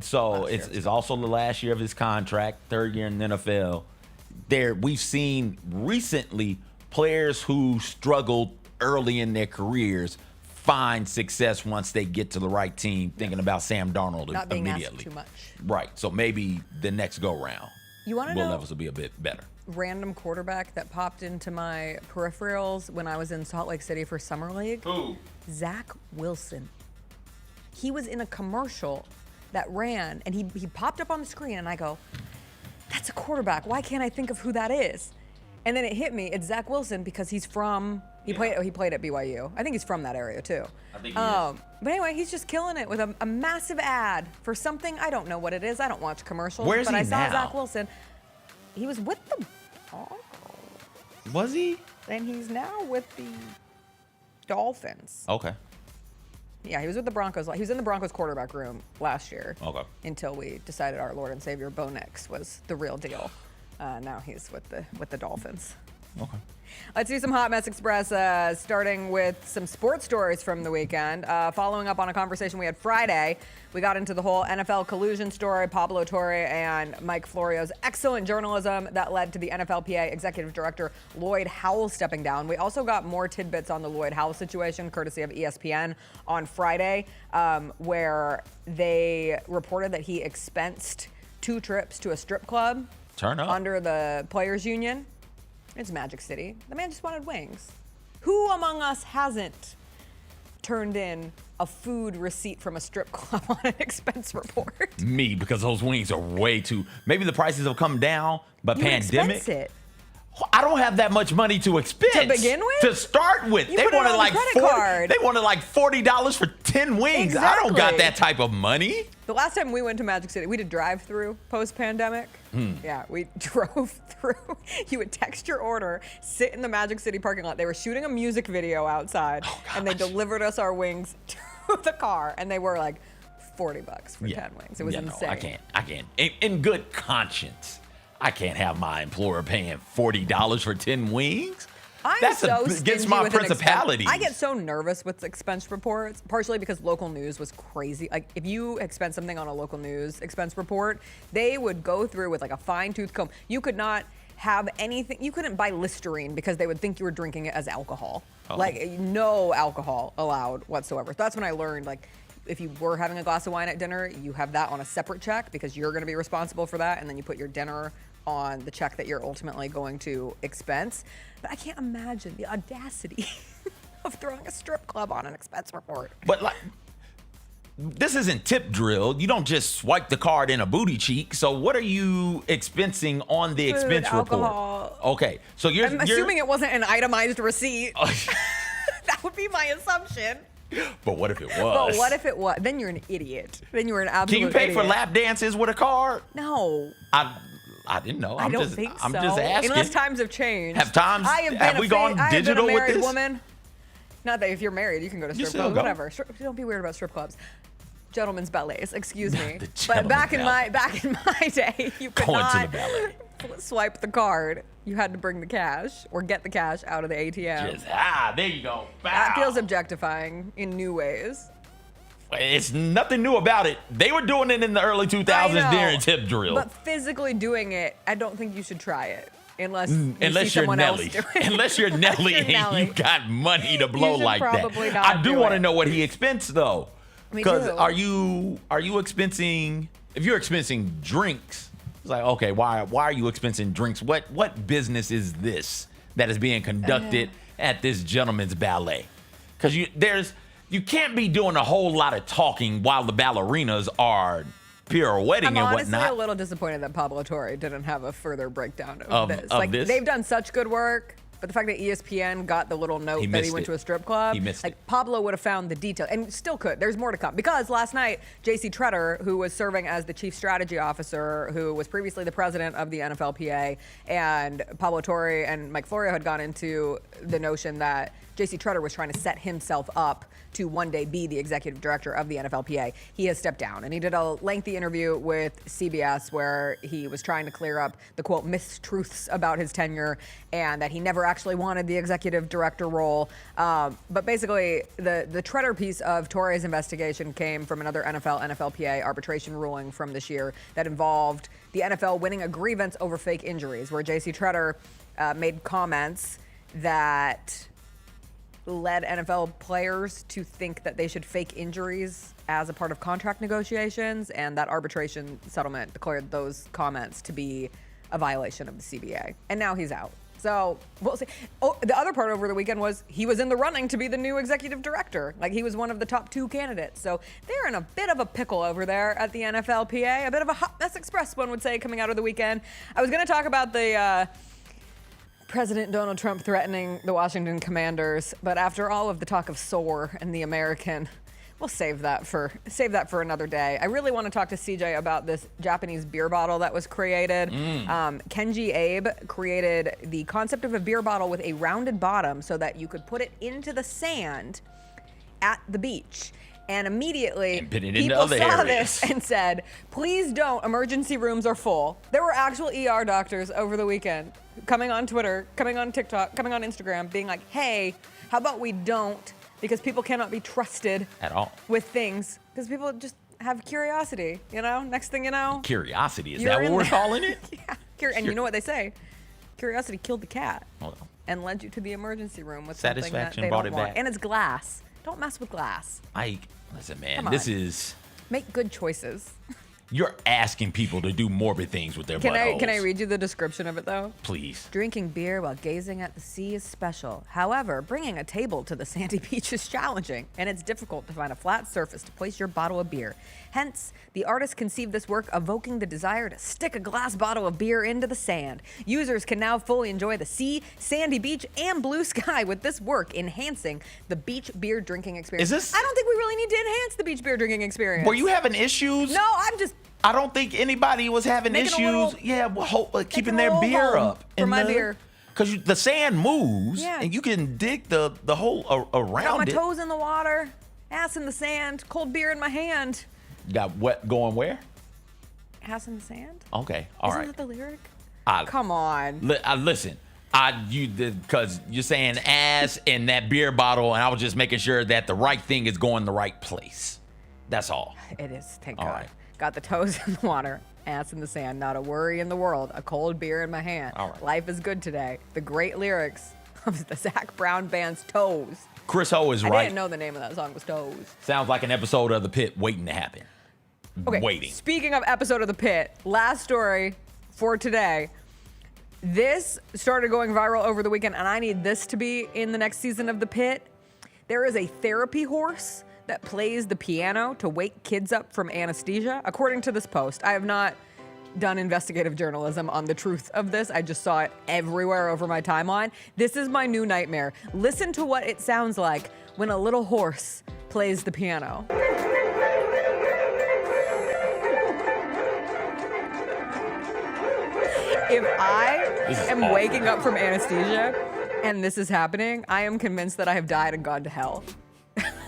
So it's also the last year of his contract, third year in the NFL. We've seen recently players who struggled early in their careers find success once they get to the right team. Thinking about Sam Darnold Not being immediately. asked too much. Right. So maybe the next go round, You want to Will know Levis will be a bit better. random quarterback that popped into my peripherals when I was in Salt Lake City for Summer League? Who? Zach Wilson. He was in a commercial that ran, and he popped up on the screen, and I go, that's a quarterback. Why can't I think of who that is? And then it hit me. It's Zach Wilson because he's from. He played at BYU. I think he's from that area too. I think he is. But anyway, he's just killing it with a massive ad for something. I don't know what it is. I don't watch commercials. Where's but he I saw now? Zach Wilson. He was with the Broncos. Was he? And he's now with the Dolphins. Okay. Yeah, he was with the Broncos. He was in the Broncos quarterback room last year. Okay. Until we decided our Lord and Savior Bo Nix was the real deal. Now he's with the Dolphins. Okay. Let's do some Hot Mess Express, starting with some sports stories from the weekend. Following up on a conversation we had Friday, we got into the whole NFL collusion story, Pablo Torre and Mike Florio's excellent journalism that led to the NFLPA executive director Lloyd Howell stepping down. We also got more tidbits on the Lloyd Howell situation, courtesy of ESPN on Friday, where they reported that he expensed 2 trips to a strip club under the Players Union. It's Magic City. The man just wanted wings. Who among us hasn't turned in a food receipt from a strip club on an expense report? Me, because those wings are way too. Maybe the prices have come down, but You pandemic. expense it. I don't have that much money to expense. To begin with? To start with. You They put it wanted on like the credit card. They wanted like $40 for 10 wings. I don't got Exactly. that type of money. The last time we went to Magic City, we did drive-through post-pandemic. Yeah, we drove through. You would text your order, sit in the Magic City parking lot. They were shooting a music video outside, and they delivered us our wings to the car, and they were like $40 for 10 wings. It was insane. No, I can't. In good conscience, I can't have my employer paying $40 for 10 wings. That's against my principalities. I get so nervous with expense reports, partially because local news was crazy. Like, if you expense something on a local news expense report, they would go through with like a fine-tooth comb. You could not have anything. You couldn't buy Listerine because they would think you were drinking it as alcohol. Like, no alcohol allowed whatsoever. So that's when I learned, like, if you were having a glass of wine at dinner, you have that on a separate check because you're going to be responsible for that, and then you put your dinner on the check that you're ultimately going to expense. But I can't imagine the audacity of throwing a strip club on an expense report. But like, this isn't tip drill. You don't just swipe the card in a booty cheek. So what are you expensing on the Food, expense alcohol. report? Okay, so I'm assuming it wasn't an itemized receipt. That would be my assumption. But what if it was? But what if it was? Then you're an idiot. Then you're an absolute Can you pay idiot. for lap dances with a card? No. I didn't know. I don't think so. I'm just asking. Unless times have changed. Have we gone digital I have been a with married this? woman. Not that if you're married, you can go to strip still clubs, go. whatever. Don't be weird about strip clubs. Gentlemen's ballets, excuse me. The But back in gentleman's my day, you could Going to not the ballet. swipe the card. You had to bring the cash or get the cash out of the ATM. There you go. That Bow. feels objectifying in new ways. It's nothing new about it. They were doing it in the early 2000s during tip drill. But physically doing it, I don't think you should try it unless you see Unless you're someone Nelly. else do it. Unless you're Nelly you're and Nelly. you got money to blow should like probably that. not I do do want to it. know what he expensed though. Me Because too. are you expensing, if you're expensing drinks, it's like, okay, why are you expensing drinks? What business is this that is being conducted at this gentleman's ballet? Because you can't be doing a whole lot of talking while the ballerinas are pirouetting I'm and honestly whatnot. a little disappointed that Pablo Torre didn't have a further breakdown Of this. this? They've done such good work, but the fact that ESPN got the little note that he missed went it. to a strip club, He missed it. Pablo would have found the detail, and still could. There's more to come because last night JC Tretter, who was serving as the chief strategy officer, who was previously the president of the NFLPA, and Pablo Torre and Mike Florio had gone into the notion that JC Tretter was trying to set himself up to one day be the executive director of the NFLPA. He has stepped down, and he did a lengthy interview with CBS where he was trying to clear up the, quote, mistruths about his tenure and that he never actually wanted the executive director role. But basically, the Tretter piece of Torre's investigation came from another NFLPA arbitration ruling from this year that involved the NFL winning a grievance over fake injuries, where JC Tretter made comments that led NFL players to think that they should fake injuries as a part of contract negotiations, and that arbitration settlement declared those comments to be a violation of the CBA. And now he's out. So we'll see. Oh, the other part over the weekend was he was in the running to be the new executive director. Like, he was one of the top 2 candidates. So they're in a bit of a pickle over there at the NFLPA, a bit of a hot mess express, one would say, coming out of the weekend. I was going to talk about the President Donald Trump threatening the Washington Commanders, but after all of the talk of Soar and the American, we'll save that for another day. I really want to talk to CJ about this Japanese beer bottle that was created. Kenji Abe created the concept of a beer bottle with a rounded bottom so that you could put it into the sand at the beach. And immediately, put it into people other saw areas. this and said, please don't, emergency rooms are full. There were actual ER doctors over the weekend coming on Twitter, coming on TikTok, coming on Instagram, being like, hey, how about we don't? Because people cannot be trusted At all. with things. Because people just have curiosity, you know? Next thing you know. Curiosity, is you're that what in we're there. calling it? Yeah. And you know what they say? Curiosity killed the cat Well, and led you to the emergency room with something that Satisfaction they brought don't it want. back. And it's glass. Don't mess with glass. listen, man, Come this on. is Make good choices. You're asking people to do morbid things with their buttholes. Can I read you the description of it, though? Please. Drinking beer while gazing at the sea is special. However, bringing a table to the sandy beach is challenging, and it's difficult to find a flat surface to place your bottle of beer. Hence, the artist conceived this work evoking the desire to stick a glass bottle of beer into the sand. Users can now fully enjoy the sea, sandy beach, and blue sky with this work, enhancing the beach beer drinking experience. I don't think we really need to enhance the beach beer drinking experience. Were you having issues? No, I'm just... I don't think anybody was having issues. Keeping their beer up. For my beer. Because the sand moves, and you can dig the hole around Got my it. toes in the water, ass in the sand, cold beer in my hand. Got wet going where? Ass in the sand? Okay, all right. Isn't that the lyric? Come on. Listen, because you're saying ass in that beer bottle, and I was just making sure that the right thing is going the right place. That's all. It is, thank All God. right. Got the toes in the water, ass in the sand, not a worry in the world, a cold beer in my hand. All right. Life is good today. The great lyrics of the Zac Brown band's Toes. Chris Ho is I right. didn't know the name of that song was Toes. Sounds like an episode of The Pit waiting to happen. Okay, Waiting. Speaking of episode of The Pit, last story for today. This started going viral over the weekend, and I need this to be in the next season of The Pit. There is a therapy horse that plays the piano to wake kids up from anesthesia. According to this post, I have not done investigative journalism on the truth of this. I just saw it everywhere over my timeline. This is my new nightmare. Listen to what it sounds like when a little horse plays the piano. If I am waking up from anesthesia and this is happening, I am convinced that I have died and gone to hell.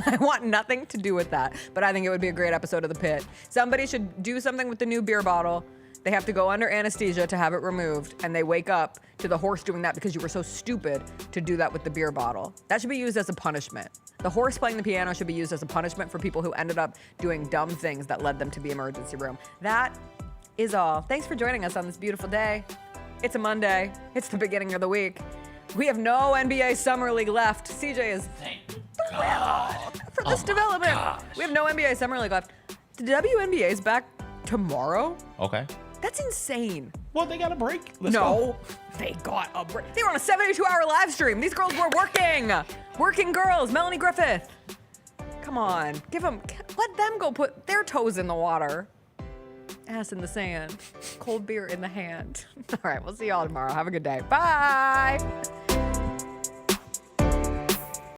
I want nothing to do with that, but I think it would be a great episode of The Pit. Somebody should do something with the new beer bottle. They have to go under anesthesia to have it removed, and they wake up to the horse doing that because you were so stupid to do that with the beer bottle. That should be used as a punishment. The horse playing the piano should be used as a punishment for people who ended up doing dumb things that led them to the emergency room. That is all. Thanks for joining us on this beautiful day. It's a Monday. It's the beginning of the week. We have no NBA Summer League left. CJ is thrilled for this development. Gosh. We have no NBA Summer League left. The WNBA is back tomorrow? Okay. That's insane. Well, they got a break. They got a break. They were on a 72-hour live stream. These girls were working. Working girls. Melanie Griffith. Come on. Let them go put their toes in the water. Ass in the sand. Cold beer in the hand. All right, we'll see y'all tomorrow. Have a good day. Bye.